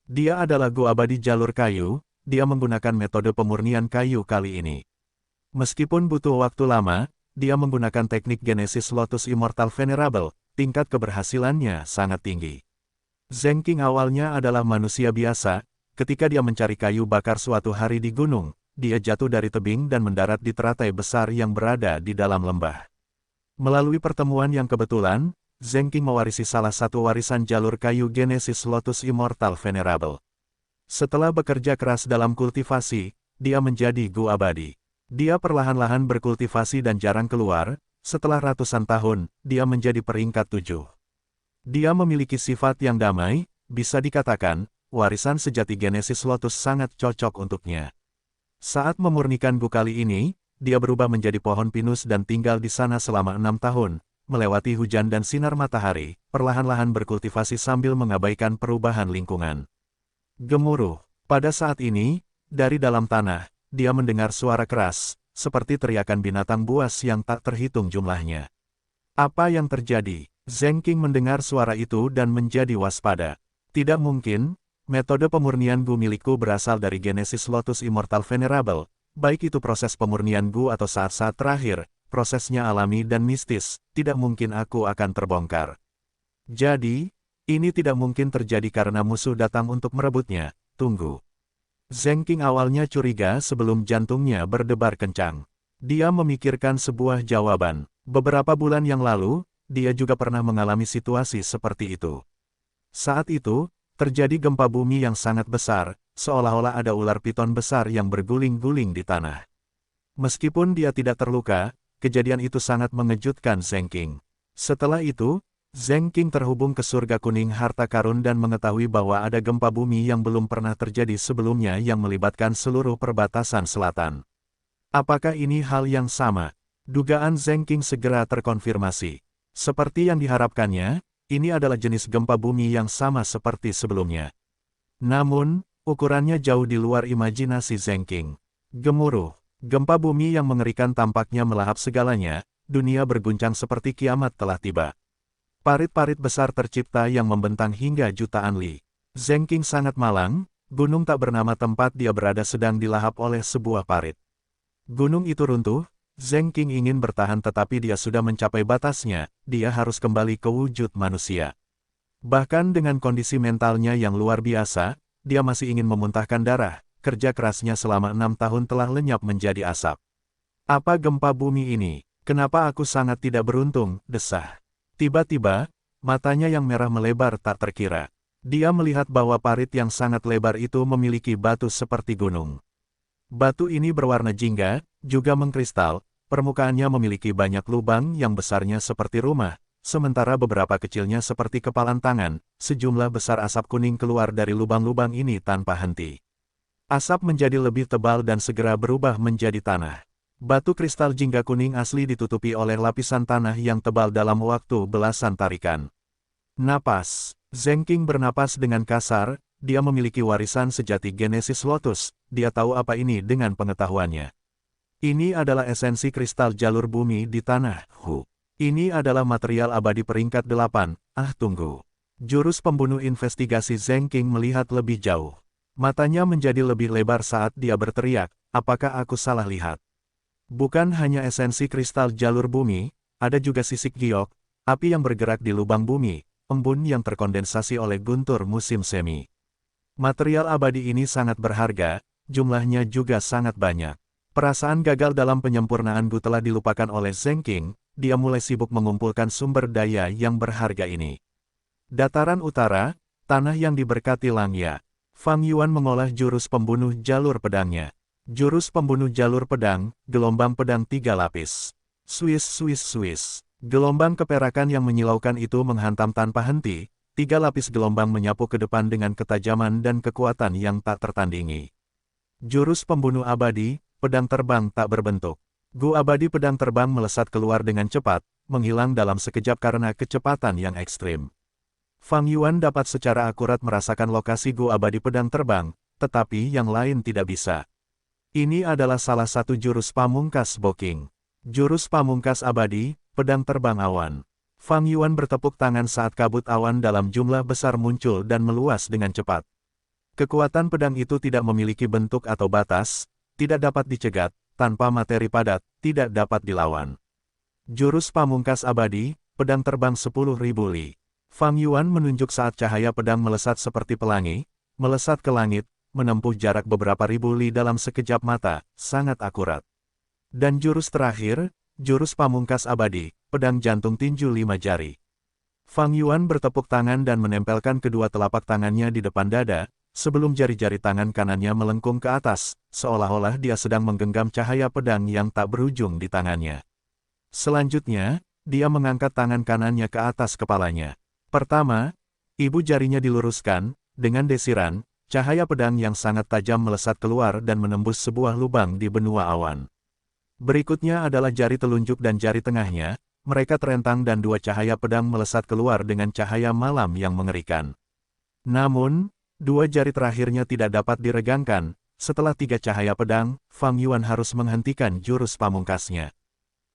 Dia adalah Gua Abadi jalur kayu, dia menggunakan metode pemurnian kayu kali ini. Meskipun butuh waktu lama, dia menggunakan teknik Genesis Lotus Immortal Venerable, tingkat keberhasilannya sangat tinggi. Zheng Qing awalnya adalah manusia biasa, ketika dia mencari kayu bakar suatu hari di gunung, dia jatuh dari tebing dan mendarat di teratai besar yang berada di dalam lembah. Melalui pertemuan yang kebetulan, Zheng Qing mewarisi salah satu warisan jalur kayu Genesis Lotus Immortal Venerable. Setelah bekerja keras dalam kultivasi, dia menjadi Gua Abadi. Dia perlahan-lahan berkultivasi dan jarang keluar, setelah ratusan tahun, dia menjadi peringkat 7. Dia memiliki sifat yang damai, bisa dikatakan, warisan sejati Genesis Lotus sangat cocok untuknya. Saat memurnikan Gu kali ini, dia berubah menjadi pohon pinus dan tinggal di sana selama 6 tahun, melewati hujan dan sinar matahari, perlahan-lahan berkultivasi sambil mengabaikan perubahan lingkungan. Gemuruh. Pada saat ini, dari dalam tanah, dia mendengar suara keras, seperti teriakan binatang buas yang tak terhitung jumlahnya. Apa yang terjadi? Zheng Qing mendengar suara itu dan menjadi waspada. Tidak mungkin, metode pemurnian Gu milikku berasal dari Genesis Lotus Immortal Venerable, baik itu proses pemurnian Gu atau saat-saat terakhir, prosesnya alami dan mistis, tidak mungkin aku akan terbongkar. Jadi, ini tidak mungkin terjadi karena musuh datang untuk merebutnya, tunggu. Zheng Qing awalnya curiga sebelum jantungnya berdebar kencang. Dia memikirkan sebuah jawaban. Beberapa bulan yang lalu, dia juga pernah mengalami situasi seperti itu. Saat itu, terjadi gempa bumi yang sangat besar, seolah-olah ada ular piton besar yang berguling-guling di tanah. Meskipun dia tidak terluka, kejadian itu sangat mengejutkan Zheng Qing. Setelah itu, Zheng Qing terhubung ke surga kuning harta karun dan mengetahui bahwa ada gempa bumi yang belum pernah terjadi sebelumnya yang melibatkan seluruh perbatasan selatan. Apakah ini hal yang sama? Dugaan Zheng Qing segera terkonfirmasi. Seperti yang diharapkannya, ini adalah jenis gempa bumi yang sama seperti sebelumnya. Namun, ukurannya jauh di luar imajinasi Zheng Qing. Gemuruh, gempa bumi yang mengerikan tampaknya melahap segalanya, dunia berguncang seperti kiamat telah tiba. Parit-parit besar tercipta yang membentang hingga jutaan li. Zheng Qing sangat malang, gunung tak bernama tempat dia berada sedang dilahap oleh sebuah parit. Gunung itu runtuh, Zheng Qing ingin bertahan tetapi dia sudah mencapai batasnya, dia harus kembali ke wujud manusia. Bahkan dengan kondisi mentalnya yang luar biasa, dia masih ingin memuntahkan darah, kerja kerasnya selama 6 tahun telah lenyap menjadi asap. Apa gempa bumi ini? Kenapa aku sangat tidak beruntung, desah. Tiba-tiba, matanya yang merah melebar tak terkira. Dia melihat bahwa parit yang sangat lebar itu memiliki batu seperti gunung. Batu ini berwarna jingga, juga mengkristal, permukaannya memiliki banyak lubang yang besarnya seperti rumah, sementara beberapa kecilnya seperti kepalan tangan, sejumlah besar asap kuning keluar dari lubang-lubang ini tanpa henti. Asap menjadi lebih tebal dan segera berubah menjadi tanah. Batu kristal jingga kuning asli ditutupi oleh lapisan tanah yang tebal dalam waktu belasan tarikan. Napas. Zheng Qing bernapas dengan kasar, dia memiliki warisan sejati Genesis Lotus, dia tahu apa ini dengan pengetahuannya. Ini adalah esensi kristal jalur bumi di tanah, Ini adalah material abadi peringkat 8, tunggu. Jurus pembunuh investigasi Zheng Qing melihat lebih jauh. Matanya menjadi lebih lebar saat dia berteriak, apakah aku salah lihat? Bukan hanya esensi kristal jalur bumi, ada juga sisik giok, api yang bergerak di lubang bumi, embun yang terkondensasi oleh guntur musim semi. Material abadi ini sangat berharga, jumlahnya juga sangat banyak. Perasaan gagal dalam penyempurnaan telah dilupakan oleh Zheng Qing, dia mulai sibuk mengumpulkan sumber daya yang berharga ini. Dataran utara, tanah yang diberkati Langya. Fang Yuan mengolah jurus pembunuh jalur pedangnya. Jurus pembunuh jalur pedang, gelombang pedang 3 lapis. Swiss, Swiss, Swiss. Gelombang keperakan yang menyilaukan itu menghantam tanpa henti, 3 lapis gelombang menyapu ke depan dengan ketajaman dan kekuatan yang tak tertandingi. Jurus pembunuh abadi, pedang terbang tak berbentuk. Gu abadi pedang terbang melesat keluar dengan cepat, menghilang dalam sekejap karena kecepatan yang ekstrim. Fang Yuan dapat secara akurat merasakan lokasi gu abadi pedang terbang, tetapi yang lain tidak bisa. Ini adalah salah satu jurus pamungkas Boking. Jurus pamungkas abadi, pedang terbang awan. Fang Yuan bertepuk tangan saat kabut awan dalam jumlah besar muncul dan meluas dengan cepat. Kekuatan pedang itu tidak memiliki bentuk atau batas, tidak dapat dicegat, tanpa materi padat, tidak dapat dilawan. Jurus pamungkas abadi, pedang terbang 10.000 li. Fang Yuan menunjuk saat cahaya pedang melesat seperti pelangi, melesat ke langit, menempuh jarak beberapa ribu li dalam sekejap mata, sangat akurat. Dan jurus terakhir, jurus pamungkas abadi, pedang jantung tinju 5 jari. Fang Yuan bertepuk tangan dan menempelkan kedua telapak tangannya di depan dada, sebelum jari-jari tangan kanannya melengkung ke atas, seolah-olah dia sedang menggenggam cahaya pedang yang tak berujung di tangannya. Selanjutnya, dia mengangkat tangan kanannya ke atas kepalanya. Pertama, ibu jarinya diluruskan, dengan desiran, cahaya pedang yang sangat tajam melesat keluar dan menembus sebuah lubang di benua awan. Berikutnya adalah jari telunjuk dan jari tengahnya, mereka terentang dan 2 cahaya pedang melesat keluar dengan cahaya malam yang mengerikan. Namun, 2 jari terakhirnya tidak dapat diregangkan, setelah 3 cahaya pedang, Fang Yuan harus menghentikan jurus pamungkasnya.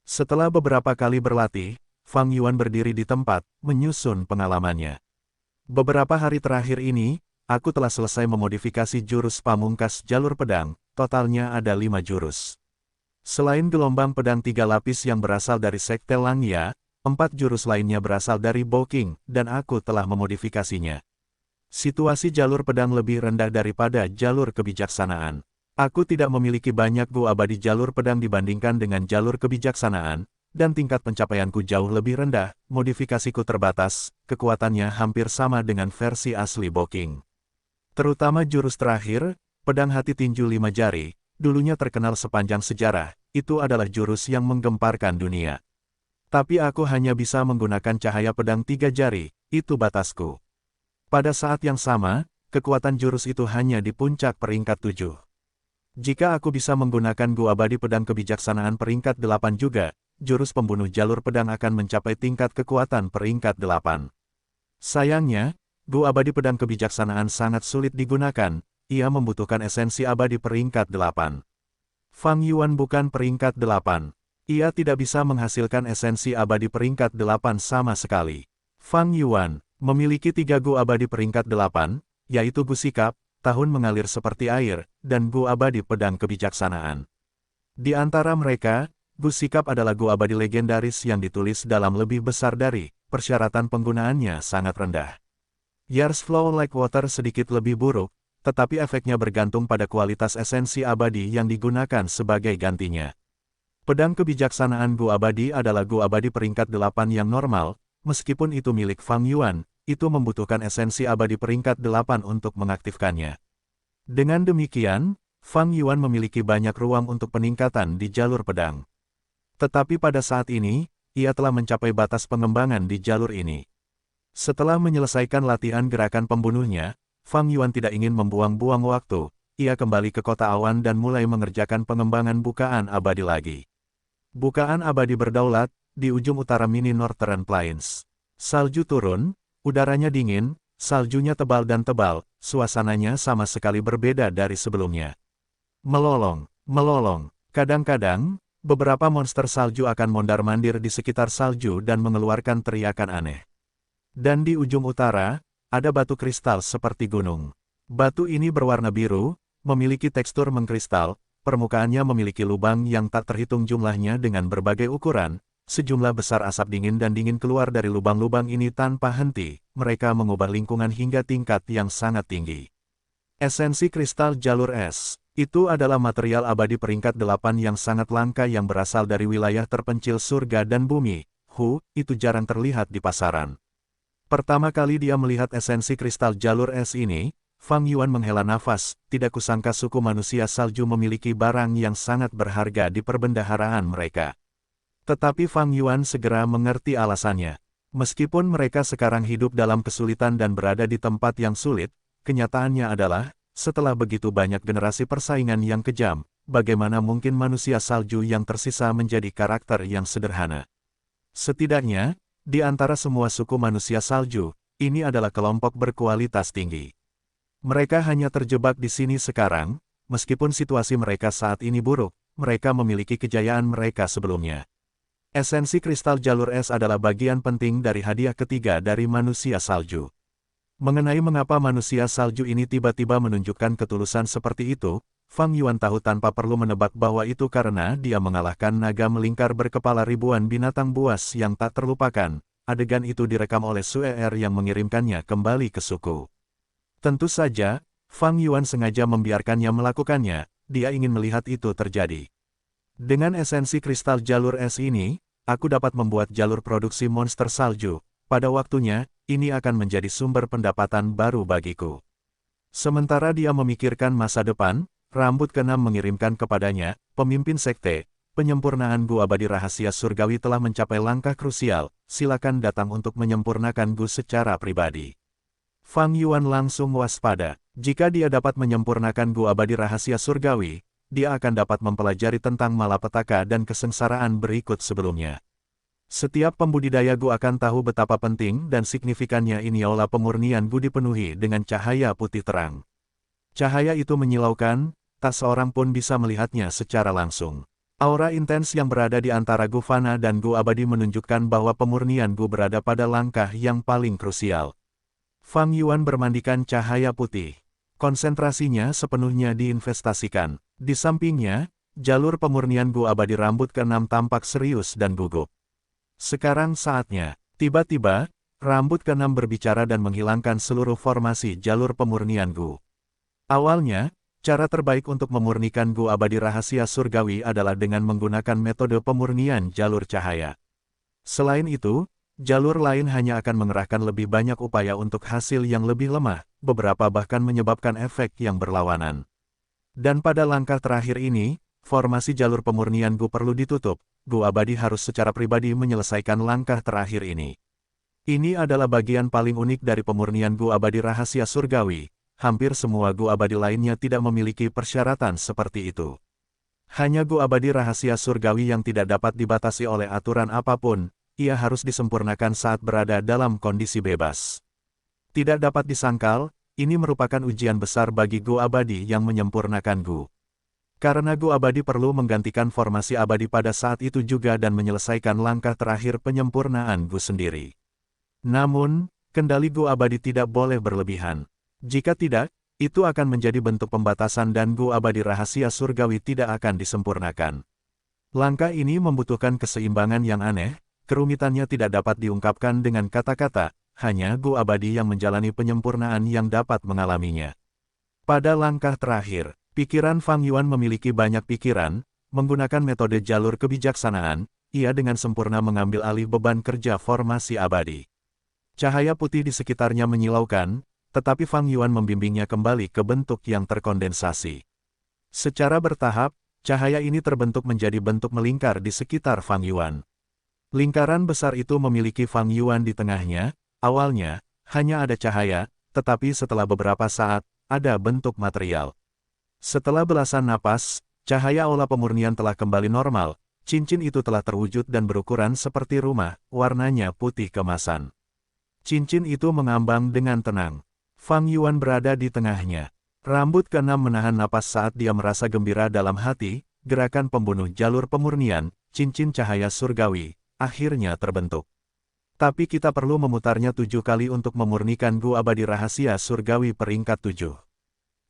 Setelah beberapa kali berlatih, Fang Yuan berdiri di tempat, menyusun pengalamannya. Beberapa hari terakhir ini, aku telah selesai memodifikasi jurus pamungkas jalur pedang, totalnya ada 5 jurus. Selain gelombang pedang 3 lapis yang berasal dari Sekte Langya, 4 jurus lainnya berasal dari Boking, dan aku telah memodifikasinya. Situasi jalur pedang lebih rendah daripada jalur kebijaksanaan. Aku tidak memiliki banyak gu abadi jalur pedang dibandingkan dengan jalur kebijaksanaan, dan tingkat pencapaianku jauh lebih rendah, modifikasiku terbatas, kekuatannya hampir sama dengan versi asli Boking. Terutama jurus terakhir, pedang hati tinju 5 jari, dulunya terkenal sepanjang sejarah, itu adalah jurus yang menggemparkan dunia. Tapi aku hanya bisa menggunakan cahaya pedang 3 jari, itu batasku. Pada saat yang sama, kekuatan jurus itu hanya di puncak peringkat 7. Jika aku bisa menggunakan Gu Abadi Pedang Kebijaksanaan peringkat 8 juga, jurus pembunuh jalur pedang akan mencapai tingkat kekuatan peringkat 8. Sayangnya, Gu Abadi Pedang Kebijaksanaan sangat sulit digunakan, ia membutuhkan esensi abadi peringkat 8. Fang Yuan bukan peringkat 8. Ia tidak bisa menghasilkan esensi abadi peringkat 8 sama sekali. Fang Yuan memiliki 3 Gu Abadi peringkat 8, yaitu Gu Sikap, Tahun Mengalir Seperti Air, dan Gu Abadi Pedang Kebijaksanaan. Di antara mereka, Gu Sikap adalah Gu Abadi legendaris yang ditulis dalam lebih besar dari, persyaratan penggunaannya sangat rendah. Years Flow Like Water sedikit lebih buruk, tetapi efeknya bergantung pada kualitas esensi abadi yang digunakan sebagai gantinya. Pedang Kebijaksanaan Gu Abadi adalah Gu Abadi peringkat 8 yang normal, meskipun itu milik Fang Yuan, itu membutuhkan esensi abadi peringkat 8 untuk mengaktifkannya. Dengan demikian, Fang Yuan memiliki banyak ruang untuk peningkatan di jalur pedang. Tetapi pada saat ini, ia telah mencapai batas pengembangan di jalur ini. Setelah menyelesaikan latihan gerakan pembunuhnya, Fang Yuan tidak ingin membuang-buang waktu, ia kembali ke kota awan dan mulai mengerjakan pengembangan bukaan abadi lagi. Bukaan abadi berdaulat, di ujung utara mini Northern Plains. Salju turun, udaranya dingin, saljunya tebal dan tebal, suasananya sama sekali berbeda dari sebelumnya. Melolong, melolong, kadang-kadang, beberapa monster salju akan mondar-mandir di sekitar salju dan mengeluarkan teriakan aneh. Dan di ujung utara, ada batu kristal seperti gunung. Batu ini berwarna biru, memiliki tekstur mengkristal, permukaannya memiliki lubang yang tak terhitung jumlahnya dengan berbagai ukuran. Sejumlah besar asap dingin dan dingin keluar dari lubang-lubang ini tanpa henti, mereka mengubah lingkungan hingga tingkat yang sangat tinggi. Esensi kristal jalur es, itu adalah material abadi peringkat 8 yang sangat langka yang berasal dari wilayah terpencil surga dan bumi, itu jarang terlihat di pasaran. Pertama kali dia melihat esensi kristal jalur es ini, Fang Yuan menghela nafas, tidak kusangka suku manusia salju memiliki barang yang sangat berharga di perbendaharaan mereka. Tetapi Fang Yuan segera mengerti alasannya. Meskipun mereka sekarang hidup dalam kesulitan dan berada di tempat yang sulit, kenyataannya adalah, setelah begitu banyak generasi persaingan yang kejam, bagaimana mungkin manusia salju yang tersisa menjadi karakter yang sederhana? Setidaknya, di antara semua suku manusia salju, ini adalah kelompok berkualitas tinggi. Mereka hanya terjebak di sini sekarang, meskipun situasi mereka saat ini buruk, mereka memiliki kejayaan mereka sebelumnya. Esensi kristal jalur es adalah bagian penting dari hadiah ketiga dari manusia salju. Mengenai mengapa manusia salju ini tiba-tiba menunjukkan ketulusan seperti itu, Fang Yuan tahu tanpa perlu menebak bahwa itu karena dia mengalahkan naga melingkar berkepala ribuan binatang buas yang tak terlupakan. Adegan itu direkam oleh Sue Er yang mengirimkannya kembali ke suku. Tentu saja, Fang Yuan sengaja membiarkannya melakukannya, dia ingin melihat itu terjadi. Dengan esensi kristal jalur es ini, aku dapat membuat jalur produksi monster salju. Pada waktunya, ini akan menjadi sumber pendapatan baru bagiku. Sementara dia memikirkan masa depan, rambut keenam mengirimkan kepadanya, pemimpin sekte, penyempurnaan Gu Abadi Rahasia Surgawi telah mencapai langkah krusial, silakan datang untuk menyempurnakan Gu secara pribadi. Fang Yuan langsung waspada, jika dia dapat menyempurnakan Gu Abadi Rahasia Surgawi, dia akan dapat mempelajari tentang malapetaka dan kesengsaraan berikut sebelumnya. Setiap pembudidaya Gu akan tahu betapa penting dan signifikannya ini aula pemurnian Gu dipenuhi dengan cahaya putih terang. Cahaya itu menyilaukan, tak seorang pun bisa melihatnya secara langsung. Aura intens yang berada di antara Gu Fana dan Gu Abadi menunjukkan bahwa pemurnian Gu berada pada langkah yang paling krusial. Fang Yuan bermandikan cahaya putih. Konsentrasinya sepenuhnya diinvestasikan. Di sampingnya, jalur pemurnian Gu Abadi rambut keenam tampak serius dan gugup. Sekarang saatnya. Tiba-tiba, rambut keenam berbicara dan menghilangkan seluruh formasi jalur pemurnian Gu. Awalnya, cara terbaik untuk memurnikan Gu Abadi Rahasia Surgawi adalah dengan menggunakan metode pemurnian jalur cahaya. Selain itu, jalur lain hanya akan mengerahkan lebih banyak upaya untuk hasil yang lebih lemah, beberapa bahkan menyebabkan efek yang berlawanan. Dan pada langkah terakhir ini, formasi jalur pemurnian Gu perlu ditutup, Gu Abadi harus secara pribadi menyelesaikan langkah terakhir ini. Ini adalah bagian paling unik dari pemurnian Gu Abadi rahasia surgawi. Hampir semua Gu Abadi lainnya tidak memiliki persyaratan seperti itu. Hanya Gu Abadi rahasia surgawi yang tidak dapat dibatasi oleh aturan apapun, ia harus disempurnakan saat berada dalam kondisi bebas. Tidak dapat disangkal, ini merupakan ujian besar bagi Gu Abadi yang menyempurnakan Gu. Karena Gu Abadi perlu menggantikan formasi abadi pada saat itu juga dan menyelesaikan langkah terakhir penyempurnaan Gu sendiri. Namun, kendali Gu Abadi tidak boleh berlebihan. Jika tidak, itu akan menjadi bentuk pembatasan dan Gu Abadi rahasia surgawi tidak akan disempurnakan. Langkah ini membutuhkan keseimbangan yang aneh, kerumitannya tidak dapat diungkapkan dengan kata-kata, hanya Gu Abadi yang menjalani penyempurnaan yang dapat mengalaminya. Pada langkah terakhir, pikiran Fang Yuan memiliki banyak pikiran, menggunakan metode jalur kebijaksanaan, ia dengan sempurna mengambil alih beban kerja formasi abadi. Cahaya putih di sekitarnya menyilaukan, tetapi Fang Yuan membimbingnya kembali ke bentuk yang terkondensasi. Secara bertahap, cahaya ini terbentuk menjadi bentuk melingkar di sekitar Fang Yuan. Lingkaran besar itu memiliki Fang Yuan di tengahnya, awalnya, hanya ada cahaya, tetapi setelah beberapa saat, ada bentuk material. Setelah belasan napas, cahaya aula pemurnian telah kembali normal, cincin itu telah terwujud dan berukuran seperti rumah, warnanya putih kemasan. Cincin itu mengambang dengan tenang. Fang Yuan berada di tengahnya. Rambut keenam menahan napas saat dia merasa gembira dalam hati, gerakan pembunuh jalur pemurnian, cincin cahaya surgawi, akhirnya terbentuk. Tapi kita perlu memutarnya 7 kali untuk memurnikan Gu Abadi rahasia surgawi peringkat 7.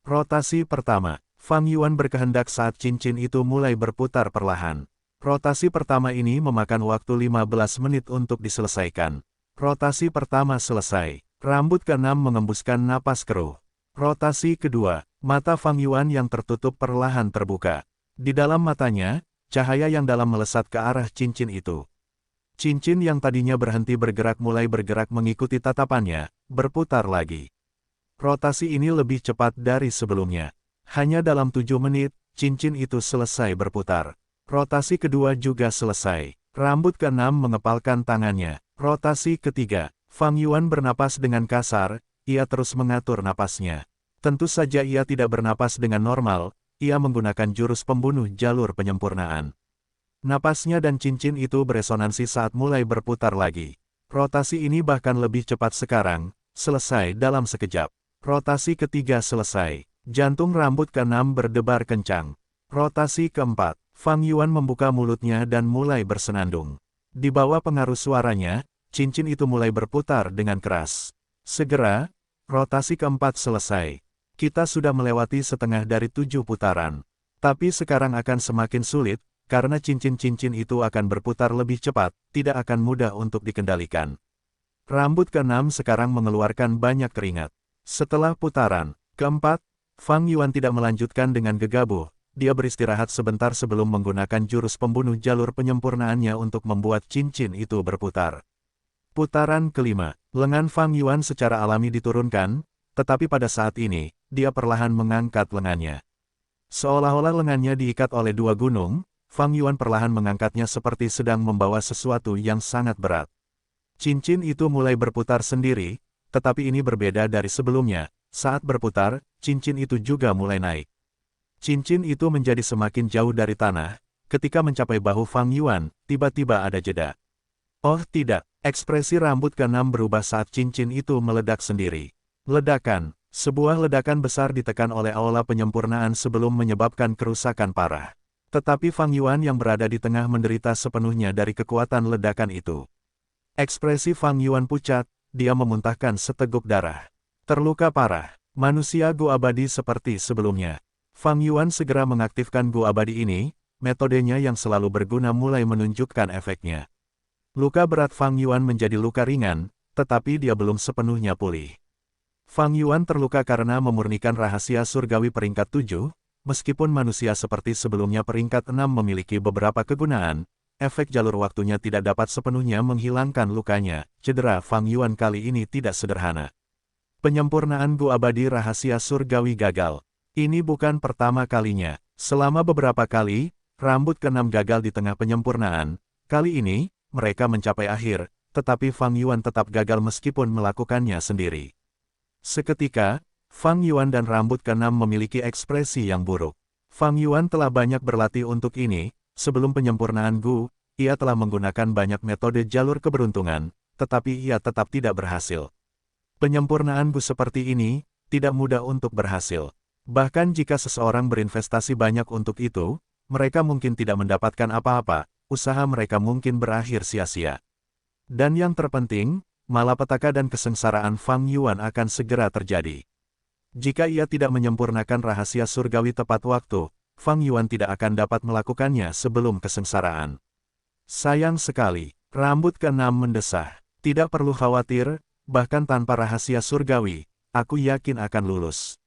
Rotasi pertama. Fang Yuan berkehendak saat cincin itu mulai berputar perlahan. Rotasi pertama ini memakan waktu 15 menit untuk diselesaikan. Rotasi pertama selesai. Rambut keenam mengembuskan napas keruh. Rotasi kedua, mata Fang Yuan yang tertutup perlahan terbuka. Di dalam matanya, cahaya yang dalam melesat ke arah cincin itu. Cincin yang tadinya berhenti bergerak mulai bergerak mengikuti tatapannya, berputar lagi. Rotasi ini lebih cepat dari sebelumnya. Hanya dalam 7 menit, cincin itu selesai berputar. Rotasi kedua juga selesai. Rambut keenam mengepalkan tangannya. Rotasi ketiga. Fang Yuan bernapas dengan kasar, ia terus mengatur napasnya. Tentu saja ia tidak bernapas dengan normal, ia menggunakan jurus pembunuh jalur penyempurnaan. Napasnya dan cincin itu beresonansi saat mulai berputar lagi. Rotasi ini bahkan lebih cepat sekarang, selesai dalam sekejap. Rotasi ketiga selesai. Jantung rambut keenam berdebar kencang. Rotasi keempat. Fang Yuan membuka mulutnya dan mulai bersenandung. Di bawah pengaruh suaranya, cincin itu mulai berputar dengan keras. Segera, rotasi keempat selesai. Kita sudah melewati setengah dari 7 putaran. Tapi sekarang akan semakin sulit, karena cincin-cincin itu akan berputar lebih cepat, tidak akan mudah untuk dikendalikan. Rambut keenam sekarang mengeluarkan banyak keringat. Setelah putaran keempat, Fang Yuan tidak melanjutkan dengan gegabah. Dia beristirahat sebentar sebelum menggunakan jurus pembunuh jalur penyempurnaannya untuk membuat cincin itu berputar. Putaran kelima, lengan Fang Yuan secara alami diturunkan, tetapi pada saat ini, dia perlahan mengangkat lengannya. Seolah-olah lengannya diikat oleh 2 gunung, Fang Yuan perlahan mengangkatnya seperti sedang membawa sesuatu yang sangat berat. Cincin itu mulai berputar sendiri, tetapi ini berbeda dari sebelumnya, saat berputar, cincin itu juga mulai naik. Cincin itu menjadi semakin jauh dari tanah, ketika mencapai bahu Fang Yuan, tiba-tiba ada jeda. Oh tidak, ekspresi rambut keenam berubah saat cincin itu meledak sendiri. Ledakan, sebuah ledakan besar ditekan oleh aula penyempurnaan sebelum menyebabkan kerusakan parah. Tetapi Fang Yuan yang berada di tengah menderita sepenuhnya dari kekuatan ledakan itu. Ekspresi Fang Yuan pucat, dia memuntahkan seteguk darah. Terluka parah, manusia Gu Abadi seperti sebelumnya. Fang Yuan segera mengaktifkan Gu Abadi ini, metodenya yang selalu berguna mulai menunjukkan efeknya. Luka berat Fang Yuan menjadi luka ringan, tetapi dia belum sepenuhnya pulih. Fang Yuan terluka karena memurnikan rahasia surgawi peringkat 7, meskipun manusia seperti sebelumnya peringkat 6 memiliki beberapa kegunaan, efek jalur waktunya tidak dapat sepenuhnya menghilangkan lukanya. Cedera Fang Yuan kali ini tidak sederhana. Penyempurnaan Gu Abadi rahasia surgawi gagal. Ini bukan pertama kalinya. Selama beberapa kali, rambut keenam gagal di tengah penyempurnaan. Kali ini, mereka mencapai akhir, tetapi Fang Yuan tetap gagal meskipun melakukannya sendiri. Seketika, Fang Yuan dan rambut keenam memiliki ekspresi yang buruk. Fang Yuan telah banyak berlatih untuk ini, sebelum penyempurnaan Gu, ia telah menggunakan banyak metode jalur keberuntungan, tetapi ia tetap tidak berhasil. Penyempurnaan Gu seperti ini, tidak mudah untuk berhasil. Bahkan jika seseorang berinvestasi banyak untuk itu, mereka mungkin tidak mendapatkan apa-apa, usaha mereka mungkin berakhir sia-sia. Dan yang terpenting, malapetaka dan kesengsaraan Fang Yuan akan segera terjadi. Jika ia tidak menyempurnakan rahasia surgawi tepat waktu, Fang Yuan tidak akan dapat melakukannya sebelum kesengsaraan. Sayang sekali, rambut keenam mendesah. Tidak perlu khawatir, bahkan tanpa rahasia surgawi, aku yakin akan lulus.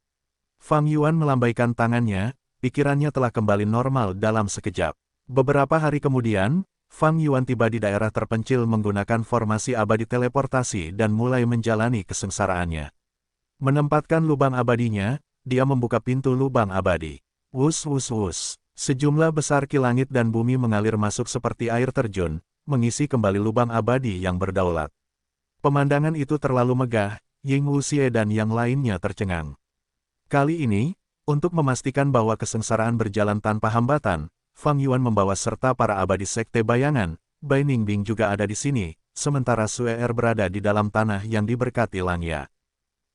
Fang Yuan melambaikan tangannya, pikirannya telah kembali normal dalam sekejap. Beberapa hari kemudian, Fang Yuan tiba di daerah terpencil menggunakan formasi abadi teleportasi dan mulai menjalani kesengsaraannya. Menempatkan lubang abadinya, dia membuka pintu lubang abadi. Wus wus wus. Sejumlah besar ki langit dan bumi mengalir masuk seperti air terjun, mengisi kembali lubang abadi yang berdaulat. Pemandangan itu terlalu megah, Ying Wuxie dan yang lainnya tercengang. Kali ini, untuk memastikan bahwa kesengsaraan berjalan tanpa hambatan, Fang Yuan membawa serta para abadi sekte bayangan. Bai Ningbing juga ada di sini, sementara Sue Er berada di dalam tanah yang diberkati Langya.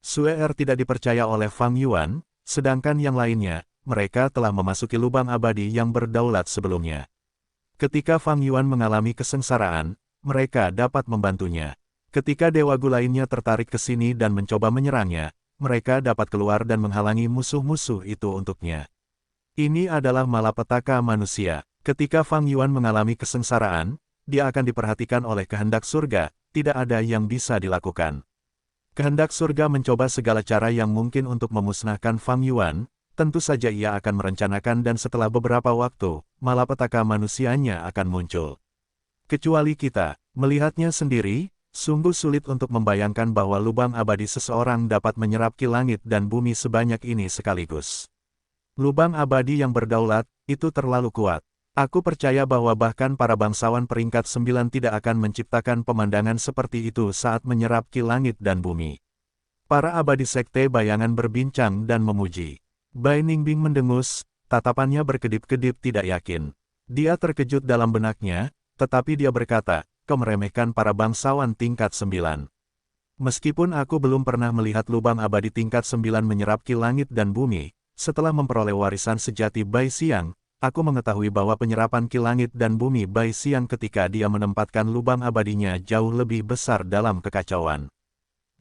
Sue Er tidak dipercaya oleh Fang Yuan, sedangkan yang lainnya, mereka telah memasuki lubang abadi yang berdaulat sebelumnya. Ketika Fang Yuan mengalami kesengsaraan, mereka dapat membantunya. Ketika Dewa Gu lainnya tertarik ke sini dan mencoba menyerangnya, mereka dapat keluar dan menghalangi musuh-musuh itu untuknya. Ini adalah malapetaka manusia. Ketika Fang Yuan mengalami kesengsaraan, dia akan diperhatikan oleh kehendak surga, tidak ada yang bisa dilakukan. Kehendak surga mencoba segala cara yang mungkin untuk memusnahkan Fang Yuan, tentu saja ia akan merencanakan dan setelah beberapa waktu, malapetaka manusianya akan muncul. Kecuali kita, melihatnya sendiri, sungguh sulit untuk membayangkan bahwa lubang abadi seseorang dapat menyerap ki langit dan bumi sebanyak ini sekaligus. Lubang abadi yang berdaulat, itu terlalu kuat. Aku percaya bahwa bahkan para bangsawan peringkat 9 tidak akan menciptakan pemandangan seperti itu saat menyerap ki langit dan bumi. Para abadi sekte bayangan berbincang dan memuji. Bai Ningbing mendengus, tatapannya berkedip-kedip tidak yakin. Dia terkejut dalam benaknya, tetapi dia berkata, "Kau meremehkan para bangsawan tingkat 9. Meskipun aku belum pernah melihat lubang abadi tingkat 9 menyerap ki langit dan bumi, setelah memperoleh warisan sejati Bai Xiang, aku mengetahui bahwa penyerapan ki langit dan bumi Bai Xiang ketika dia menempatkan lubang abadinya jauh lebih besar dalam kekacauan."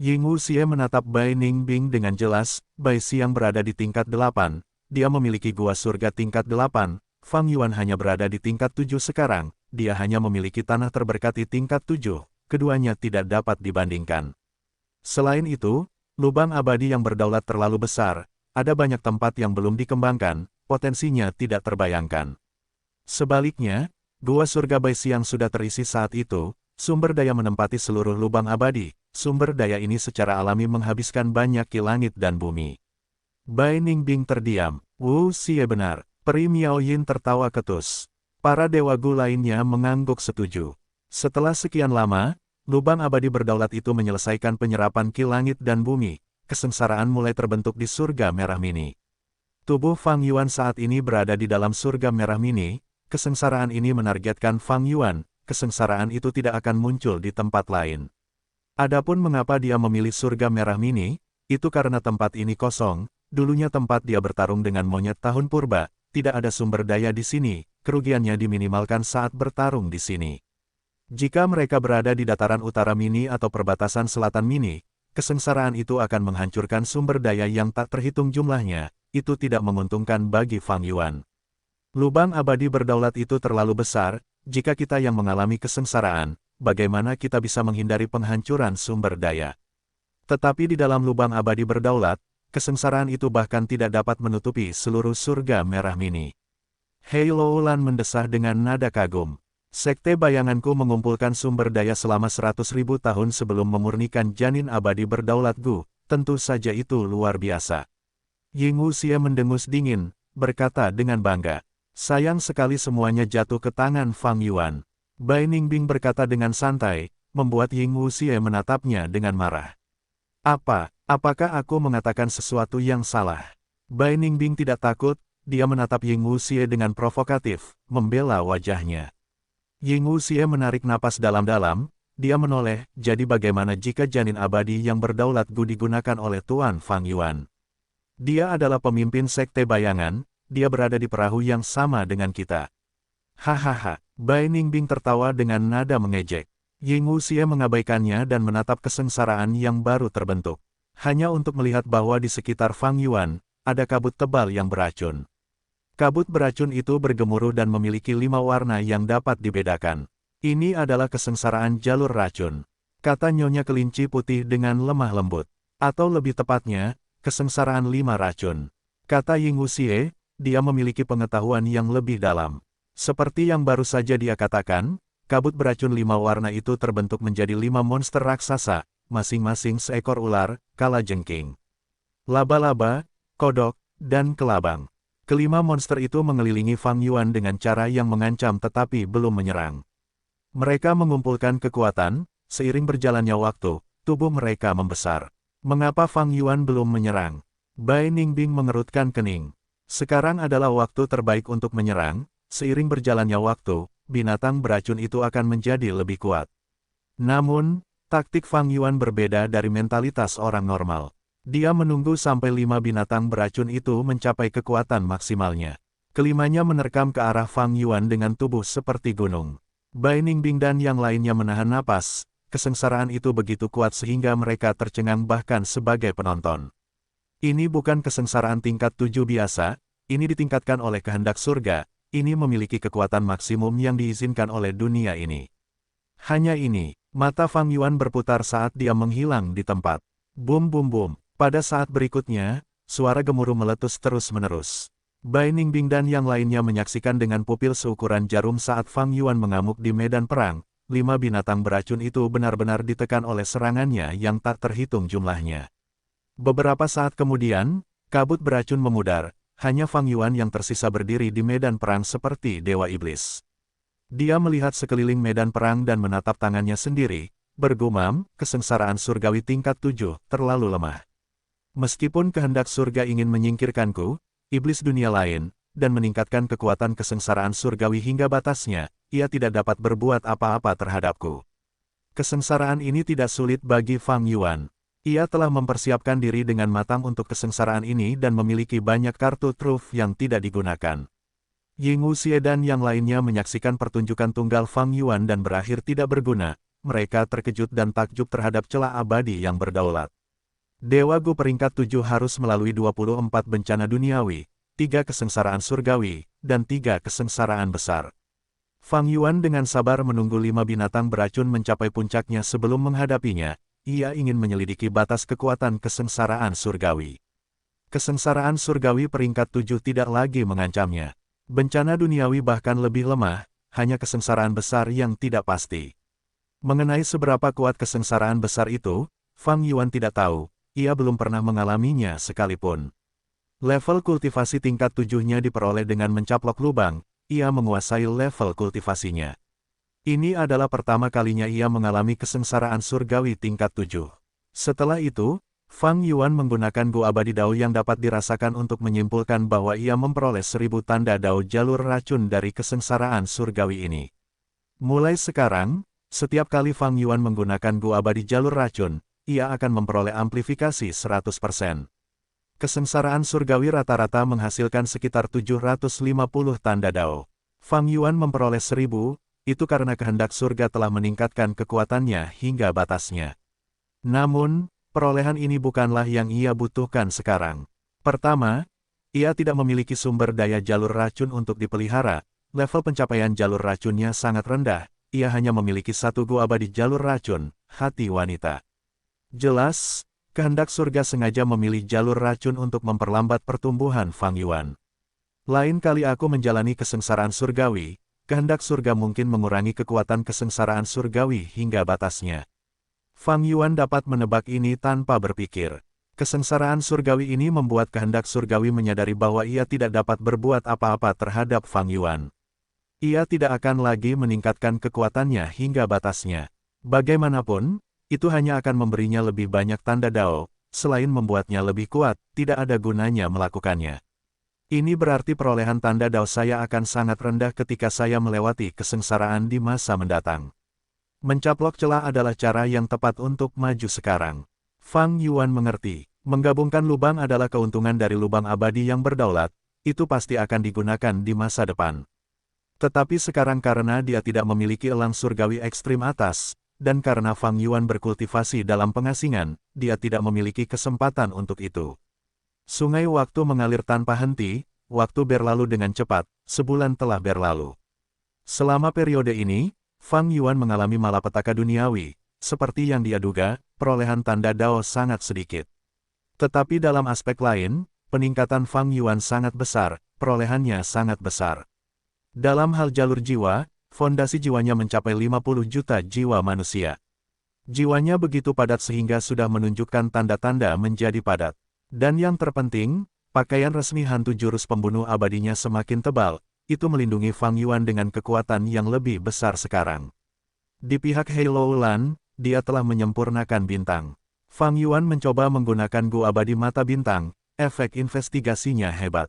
Ying Wuxie menatap Bai Ningbing dengan jelas, Bai Xiang berada di tingkat 8, dia memiliki gua surga tingkat 8, Fang Yuan hanya berada di tingkat 7 sekarang. Dia hanya memiliki tanah terberkati tingkat 7, keduanya tidak dapat dibandingkan. Selain itu, lubang abadi yang berdaulat terlalu besar, ada banyak tempat yang belum dikembangkan, potensinya tidak terbayangkan. Sebaliknya, gua surga Bai Xiang sudah terisi saat itu, sumber daya menempati seluruh lubang abadi, sumber daya ini secara alami menghabiskan banyak ki langit dan bumi. Bai Ningbing terdiam, Wu Xie benar, Peri Miao Yin tertawa ketus. Para dewa Gu lainnya mengangguk setuju. Setelah sekian lama, lubang abadi berdaulat itu menyelesaikan penyerapan ki langit dan bumi, kesengsaraan mulai terbentuk di surga merah mini. Tubuh Fang Yuan saat ini berada di dalam surga merah mini, kesengsaraan ini menargetkan Fang Yuan, kesengsaraan itu tidak akan muncul di tempat lain. Adapun mengapa dia memilih surga merah mini, itu karena tempat ini kosong, dulunya tempat dia bertarung dengan monyet tahun purba, tidak ada sumber daya di sini. Kerugiannya diminimalkan saat bertarung di sini. Jika mereka berada di dataran utara mini atau perbatasan selatan mini, kesengsaraan itu akan menghancurkan sumber daya yang tak terhitung jumlahnya, itu tidak menguntungkan bagi Fang Yuan. Lubang abadi berdaulat itu terlalu besar, jika kita yang mengalami kesengsaraan, bagaimana kita bisa menghindari penghancuran sumber daya? Tetapi di dalam lubang abadi berdaulat, kesengsaraan itu bahkan tidak dapat menutupi seluruh surga merah mini. Hei Loulan mendesah dengan nada kagum. Sekte bayanganku mengumpulkan sumber daya selama 100.000 tahun sebelum memurnikan janin abadi berdaulat Gu, tentu saja itu luar biasa. Ying Wuxie mendengus dingin, berkata dengan bangga. Sayang sekali semuanya jatuh ke tangan Fang Yuan. Bai Ningbing berkata dengan santai, membuat Ying Wuxie menatapnya dengan marah. Apakah aku mengatakan sesuatu yang salah? Bai Ningbing tidak takut, dia menatap Ying Wuxie dengan provokatif, membela wajahnya. Ying Wuxie menarik napas dalam-dalam, dia menoleh, jadi bagaimana jika janin abadi yang berdaulat Gu digunakan oleh Tuan Fang Yuan? Dia adalah pemimpin sekte bayangan, dia berada di perahu yang sama dengan kita. Hahaha, Bai Ningbing tertawa dengan nada mengejek. Ying Wuxie mengabaikannya dan menatap kesengsaraan yang baru terbentuk. Hanya untuk melihat bahwa di sekitar Fang Yuan, ada kabut tebal yang beracun. Kabut beracun itu bergemuruh dan memiliki 5 warna yang dapat dibedakan. Ini adalah kesengsaraan jalur racun, kata Nyonya Kelinci Putih dengan lemah lembut. Atau lebih tepatnya, kesengsaraan 5 racun. Kata Ying Wuxie, dia memiliki pengetahuan yang lebih dalam. Seperti yang baru saja dia katakan, kabut beracun 5 warna itu terbentuk menjadi 5 monster raksasa, masing-masing seekor ular, kalajengking, laba-laba, kodok, dan kelabang. Kelima monster itu mengelilingi Fang Yuan dengan cara yang mengancam tetapi belum menyerang. Mereka mengumpulkan kekuatan, seiring berjalannya waktu, tubuh mereka membesar. Mengapa Fang Yuan belum menyerang? Bai Ningbing mengerutkan kening. Sekarang adalah waktu terbaik untuk menyerang, seiring berjalannya waktu, binatang beracun itu akan menjadi lebih kuat. Namun, taktik Fang Yuan berbeda dari mentalitas orang normal. Dia menunggu sampai 5 binatang beracun itu mencapai kekuatan maksimalnya. Kelimanya menerkam ke arah Fang Yuan dengan tubuh seperti gunung. Bai Ningbing dan yang lainnya menahan napas, kesengsaraan itu begitu kuat sehingga mereka tercengang bahkan sebagai penonton. Ini bukan kesengsaraan tingkat 7 biasa, ini ditingkatkan oleh kehendak surga, ini memiliki kekuatan maksimum yang diizinkan oleh dunia ini. Hanya ini, mata Fang Yuan berputar saat dia menghilang di tempat. Bum bum bum, pada saat berikutnya, suara gemuruh meletus terus-menerus. Bai Ningbing dan yang lainnya menyaksikan dengan pupil seukuran jarum saat Fang Yuan mengamuk di medan perang. 5 binatang beracun itu benar-benar ditekan oleh serangannya yang tak terhitung jumlahnya. Beberapa saat kemudian, kabut beracun memudar, hanya Fang Yuan yang tersisa berdiri di medan perang seperti Dewa Iblis. Dia melihat sekeliling medan perang dan menatap tangannya sendiri, bergumam, kesengsaraan surgawi tingkat 7, terlalu lemah. Meskipun kehendak surga ingin menyingkirkanku, iblis dunia lain, dan meningkatkan kekuatan kesengsaraan surgawi hingga batasnya, ia tidak dapat berbuat apa-apa terhadapku. Kesengsaraan ini tidak sulit bagi Fang Yuan. Ia telah mempersiapkan diri dengan matang untuk kesengsaraan ini dan memiliki banyak kartu truf yang tidak digunakan. Ying Wuxie dan yang lainnya menyaksikan pertunjukan tunggal Fang Yuan dan berakhir tidak berguna. Mereka terkejut dan takjub terhadap celah abadi yang berdaulat. Dewa Gu peringkat 7 harus melalui 24 bencana duniawi, 3 kesengsaraan surgawi, dan 3 kesengsaraan besar. Fang Yuan dengan sabar menunggu 5 binatang beracun mencapai puncaknya sebelum menghadapinya. Ia ingin menyelidiki batas kekuatan kesengsaraan surgawi. Kesengsaraan surgawi peringkat 7 tidak lagi mengancamnya. Bencana duniawi bahkan lebih lemah, hanya kesengsaraan besar yang tidak pasti. Mengenai seberapa kuat kesengsaraan besar itu, Fang Yuan tidak tahu. Ia belum pernah mengalaminya sekalipun. Level kultivasi tingkat 7-nya diperoleh dengan mencaplok lubang, ia menguasai level kultivasinya. Ini adalah pertama kalinya ia mengalami kesengsaraan surgawi tingkat 7. Setelah itu, Fang Yuan menggunakan Gu Abadi Dao yang dapat dirasakan untuk menyimpulkan bahwa ia memperoleh 1000 tanda Dao jalur racun dari kesengsaraan surgawi ini. Mulai sekarang, setiap kali Fang Yuan menggunakan Gu Abadi jalur racun, ia akan memperoleh amplifikasi 100%. Kesengsaraan surgawi rata-rata menghasilkan sekitar 750 tanda Dao. Fang Yuan memperoleh 1000, itu karena kehendak surga telah meningkatkan kekuatannya hingga batasnya. Namun, perolehan ini bukanlah yang ia butuhkan sekarang. Pertama, ia tidak memiliki sumber daya jalur racun untuk dipelihara, level pencapaian jalur racunnya sangat rendah, ia hanya memiliki 1 Gu abadi jalur racun, hati wanita. Jelas, kehendak surga sengaja memilih jalur racun untuk memperlambat pertumbuhan Fang Yuan. Lain kali aku menjalani kesengsaraan surgawi, kehendak surga mungkin mengurangi kekuatan kesengsaraan surgawi hingga batasnya. Fang Yuan dapat menebak ini tanpa berpikir. Kesengsaraan surgawi ini membuat kehendak surgawi menyadari bahwa ia tidak dapat berbuat apa-apa terhadap Fang Yuan. Ia tidak akan lagi meningkatkan kekuatannya hingga batasnya. Bagaimanapun, itu hanya akan memberinya lebih banyak tanda dao, selain membuatnya lebih kuat, tidak ada gunanya melakukannya. Ini berarti perolehan tanda dao saya akan sangat rendah ketika saya melewati kesengsaraan di masa mendatang. Mencaplok celah adalah cara yang tepat untuk maju sekarang. Fang Yuan mengerti, menggabungkan lubang adalah keuntungan dari lubang abadi yang berdaulat, itu pasti akan digunakan di masa depan. Tetapi sekarang karena dia tidak memiliki elang surgawi ekstrim atas, dan karena Fang Yuan berkultivasi dalam pengasingan, dia tidak memiliki kesempatan untuk itu. Sungai waktu mengalir tanpa henti, waktu berlalu dengan cepat, sebulan telah berlalu. Selama periode ini, Fang Yuan mengalami malapetaka duniawi, seperti yang dia duga, perolehan tanda dao sangat sedikit. Tetapi dalam aspek lain, peningkatan Fang Yuan sangat besar, perolehannya sangat besar. Dalam hal jalur jiwa, fondasi jiwanya mencapai 50 juta jiwa manusia. Jiwanya begitu padat sehingga sudah menunjukkan tanda-tanda menjadi padat. Dan yang terpenting, pakaian resmi hantu jurus pembunuh abadinya semakin tebal, itu melindungi Fang Yuan dengan kekuatan yang lebih besar sekarang. Di pihak Halo Lan, dia telah menyempurnakan bintang. Fang Yuan mencoba menggunakan Gu Abadi Mata Bintang, efek investigasinya hebat.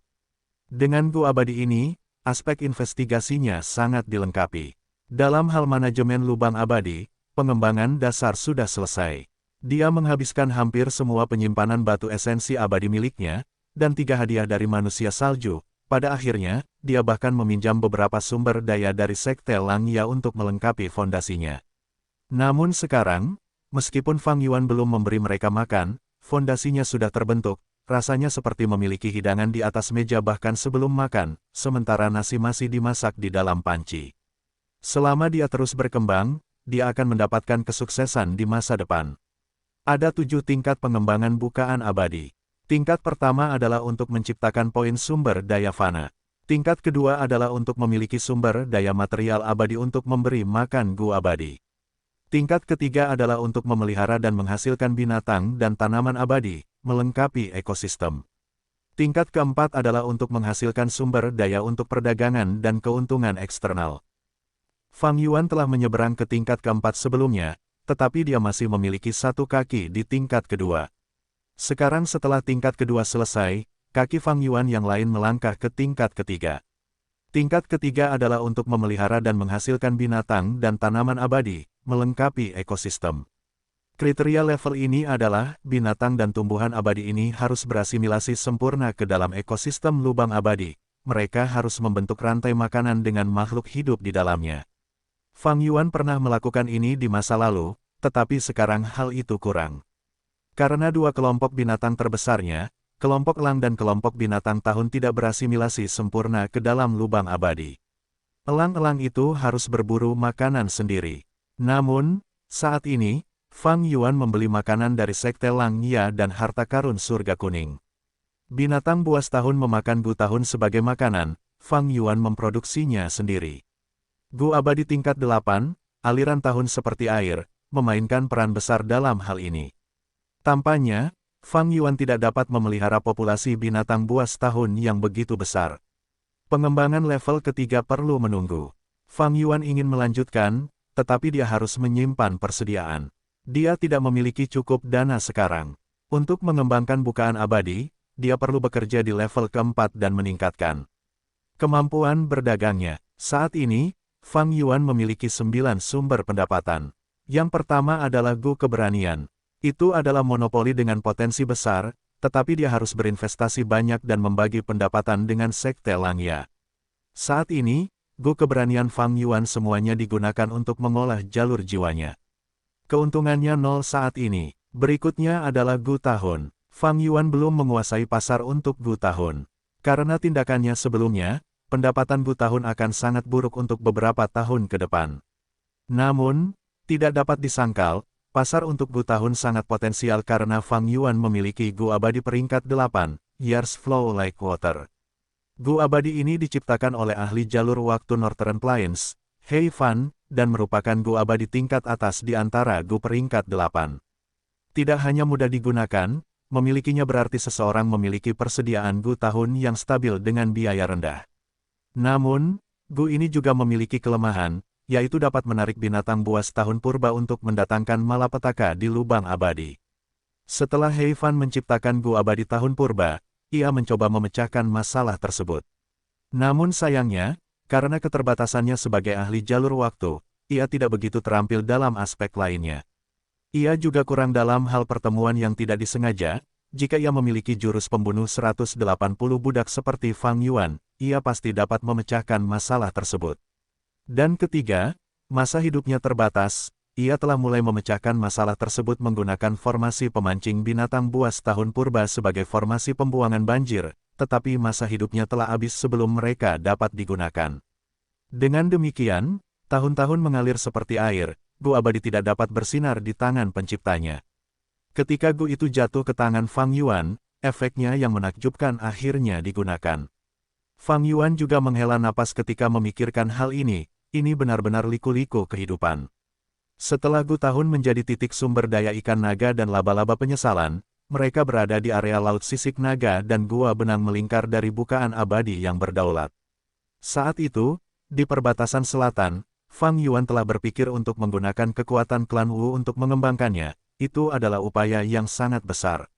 Dengan Gu Abadi ini, aspek investigasinya sangat dilengkapi. Dalam hal manajemen lubang abadi, pengembangan dasar sudah selesai. Dia menghabiskan hampir semua penyimpanan batu esensi abadi miliknya, dan 3 hadiah dari manusia salju. Pada akhirnya, dia bahkan meminjam beberapa sumber daya dari Sekte Langya untuk melengkapi fondasinya. Namun sekarang, meskipun Fang Yuan belum memberi mereka makan, fondasinya sudah terbentuk, rasanya seperti memiliki hidangan di atas meja bahkan sebelum makan, sementara nasi masih dimasak di dalam panci. Selama dia terus berkembang, dia akan mendapatkan kesuksesan di masa depan. Ada 7 tingkat pengembangan bukaan abadi. Tingkat pertama adalah untuk menciptakan poin sumber daya fana. Tingkat kedua adalah untuk memiliki sumber daya material abadi untuk memberi makan Gu abadi. Tingkat ketiga adalah untuk memelihara dan menghasilkan binatang dan tanaman abadi, melengkapi ekosistem. Tingkat keempat adalah untuk menghasilkan sumber daya untuk perdagangan dan keuntungan eksternal. Fang Yuan telah menyeberang ke tingkat keempat sebelumnya, tetapi dia masih memiliki 1 kaki di tingkat kedua. Sekarang setelah tingkat kedua selesai, kaki Fang Yuan yang lain melangkah ke tingkat ketiga. Tingkat ketiga adalah untuk memelihara dan menghasilkan binatang dan tanaman abadi, melengkapi ekosistem. Kriteria level ini adalah, binatang dan tumbuhan abadi ini harus berasimilasi sempurna ke dalam ekosistem lubang abadi. Mereka harus membentuk rantai makanan dengan makhluk hidup di dalamnya. Fang Yuan pernah melakukan ini di masa lalu, tetapi sekarang hal itu kurang. Karena 2 kelompok binatang terbesarnya, kelompok elang dan kelompok binatang tahun tidak berasimilasi sempurna ke dalam lubang abadi. Elang-elang itu harus berburu makanan sendiri. Namun, saat ini, Fang Yuan membeli makanan dari Sekte Langya dan harta karun surga kuning. Binatang buas tahun memakan Gu tahun sebagai makanan, Fang Yuan memproduksinya sendiri. Gu abadi tingkat 8, aliran tahun seperti air, memainkan peran besar dalam hal ini. Tampaknya, Fang Yuan tidak dapat memelihara populasi binatang buas tahun yang begitu besar. Pengembangan level ketiga perlu menunggu. Fang Yuan ingin melanjutkan, tetapi dia harus menyimpan persediaan. Dia tidak memiliki cukup dana sekarang. Untuk mengembangkan bukaan abadi, dia perlu bekerja di level keempat dan meningkatkan kemampuan berdagangnya. Saat ini, Fang Yuan memiliki 9 sumber pendapatan. Yang pertama adalah Gu keberanian. Itu adalah monopoli dengan potensi besar, tetapi dia harus berinvestasi banyak dan membagi pendapatan dengan Sekte Langya. Saat ini, Gu keberanian Fang Yuan semuanya digunakan untuk mengolah jalur jiwanya. Keuntungannya 0 saat ini. Berikutnya adalah Gu tahun. Fang Yuan belum menguasai pasar untuk Gu tahun. Karena tindakannya sebelumnya, pendapatan Gu tahun akan sangat buruk untuk beberapa tahun ke depan. Namun, tidak dapat disangkal, pasar untuk Gu tahun sangat potensial karena Fang Yuan memiliki Gu abadi peringkat 8, Years Flow Like Water. Gu abadi ini diciptakan oleh ahli jalur waktu Northern Plains, Hei Fan, dan merupakan Gu abadi tingkat atas di antara Gu peringkat 8. Tidak hanya mudah digunakan, memilikinya berarti seseorang memiliki persediaan Gu tahun yang stabil dengan biaya rendah. Namun, Gu ini juga memiliki kelemahan, yaitu dapat menarik binatang buas tahun purba untuk mendatangkan malapetaka di lubang abadi. Setelah Heifan menciptakan Gu abadi tahun purba, ia mencoba memecahkan masalah tersebut. Namun sayangnya, karena keterbatasannya sebagai ahli jalur waktu, ia tidak begitu terampil dalam aspek lainnya. Ia juga kurang dalam hal pertemuan yang tidak disengaja. Jika ia memiliki jurus pembunuh 180 budak seperti Fang Yuan, ia pasti dapat memecahkan masalah tersebut. Dan ketiga, masa hidupnya terbatas. Ia telah mulai memecahkan masalah tersebut menggunakan formasi pemancing binatang buas tahun purba sebagai formasi pembuangan banjir, tetapi masa hidupnya telah habis sebelum mereka dapat digunakan. Dengan demikian, tahun-tahun mengalir seperti air, Gu abadi tidak dapat bersinar di tangan penciptanya. Ketika Gu itu jatuh ke tangan Fang Yuan, efeknya yang menakjubkan akhirnya digunakan. Fang Yuan juga menghela napas ketika memikirkan hal ini benar-benar liku-liku kehidupan. Setelah Gu tahun menjadi titik sumber daya ikan naga dan laba-laba penyesalan, mereka berada di area laut sisik naga dan gua benang melingkar dari bukaan abadi yang berdaulat. Saat itu, di perbatasan selatan, Fang Yuan telah berpikir untuk menggunakan kekuatan klan Wu untuk mengembangkannya. Itu adalah upaya yang sangat besar.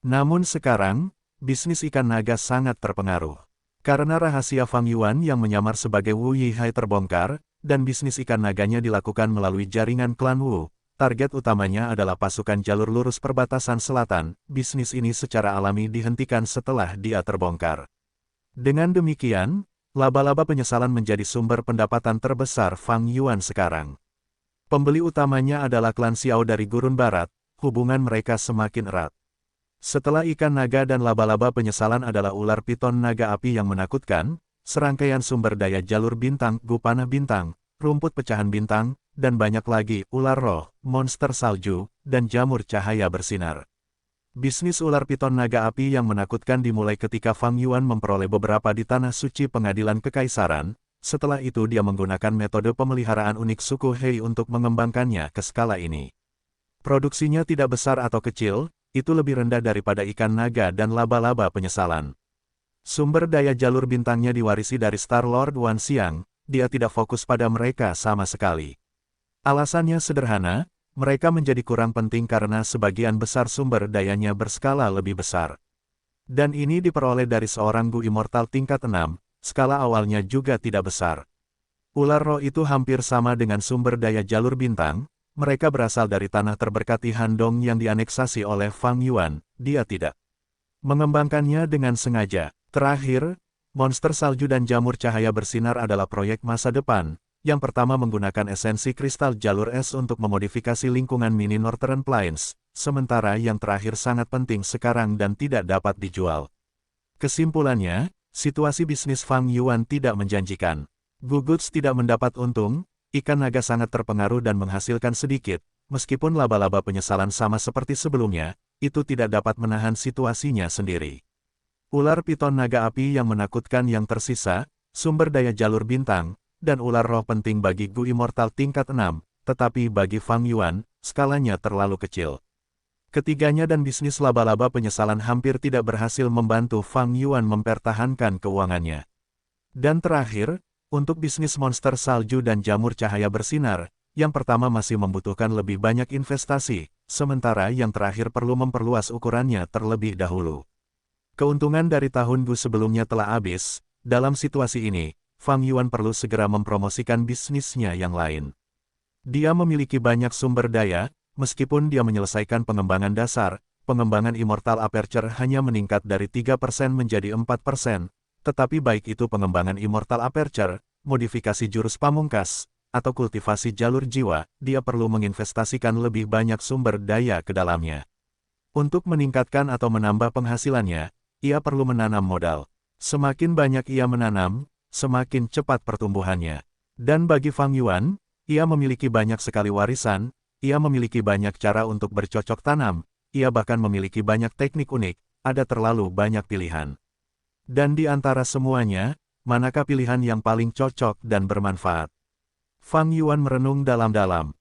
Namun sekarang, bisnis ikan naga sangat terpengaruh. Karena rahasia Fang Yuan yang menyamar sebagai Wu Yihai terbongkar, dan bisnis ikan naganya dilakukan melalui jaringan klan Wu, target utamanya adalah pasukan jalur lurus perbatasan selatan. Bisnis ini secara alami dihentikan setelah dia terbongkar. Dengan demikian, laba-laba penyesalan menjadi sumber pendapatan terbesar Fang Yuan sekarang. Pembeli utamanya adalah klan Xiao dari Gurun Barat, hubungan mereka semakin erat. Setelah ikan naga dan laba-laba penyesalan adalah ular piton naga api yang menakutkan, serangkaian sumber daya jalur bintang, Gu panah bintang, rumput pecahan bintang, dan banyak lagi ular roh, monster salju, dan jamur cahaya bersinar. Bisnis ular piton naga api yang menakutkan dimulai ketika Fang Yuan memperoleh beberapa di tanah suci pengadilan kekaisaran. Setelah itu dia menggunakan metode pemeliharaan unik suku Hei untuk mengembangkannya ke skala ini. Produksinya tidak besar atau kecil, itu lebih rendah daripada ikan naga dan laba-laba penyesalan. Sumber daya jalur bintangnya diwarisi dari Star-Lord Wan Xiang, dia tidak fokus pada mereka sama sekali. Alasannya sederhana, mereka menjadi kurang penting karena sebagian besar sumber dayanya berskala lebih besar. Dan ini diperoleh dari seorang Gu Immortal tingkat 6, skala awalnya juga tidak besar. Ular roh itu hampir sama dengan sumber daya jalur bintang, mereka berasal dari tanah terberkati Handong yang dianeksasi oleh Fang Yuan, dia tidak mengembangkannya dengan sengaja. Terakhir, monster salju dan jamur cahaya bersinar adalah proyek masa depan. Yang pertama menggunakan esensi kristal jalur es untuk memodifikasi lingkungan mini Northern Plains, sementara yang terakhir sangat penting sekarang dan tidak dapat dijual. Kesimpulannya, situasi bisnis Fang Yuan tidak menjanjikan. Guguts tidak mendapat untung, ikan naga sangat terpengaruh dan menghasilkan sedikit, meskipun laba-laba penyesalan sama seperti sebelumnya, itu tidak dapat menahan situasinya sendiri. Ular piton naga api yang menakutkan yang tersisa, sumber daya jalur bintang, dan ular roh penting bagi Gu Immortal tingkat 6, tetapi bagi Fang Yuan, skalanya terlalu kecil. Ketiganya dan bisnis laba-laba penyesalan hampir tidak berhasil membantu Fang Yuan mempertahankan keuangannya. Dan terakhir, untuk bisnis monster salju dan jamur cahaya bersinar, yang pertama masih membutuhkan lebih banyak investasi, sementara yang terakhir perlu memperluas ukurannya terlebih dahulu. Keuntungan dari tahun Gu sebelumnya telah habis, dalam situasi ini, Fang Yuan perlu segera mempromosikan bisnisnya yang lain. Dia memiliki banyak sumber daya. Meskipun dia menyelesaikan pengembangan dasar, pengembangan Immortal Aperture hanya meningkat dari 3% menjadi 4%, tetapi baik itu pengembangan Immortal Aperture, modifikasi jurus pamungkas, atau kultivasi jalur jiwa, dia perlu menginvestasikan lebih banyak sumber daya ke dalamnya. Untuk meningkatkan atau menambah penghasilannya, ia perlu menanam modal. Semakin banyak ia menanam, semakin cepat pertumbuhannya. Dan bagi Fang Yuan, ia memiliki banyak sekali warisan. Ia memiliki banyak cara untuk bercocok tanam, ia bahkan memiliki banyak teknik unik, ada terlalu banyak pilihan. Dan di antara semuanya, manakah pilihan yang paling cocok dan bermanfaat? Fang Yuan merenung dalam-dalam,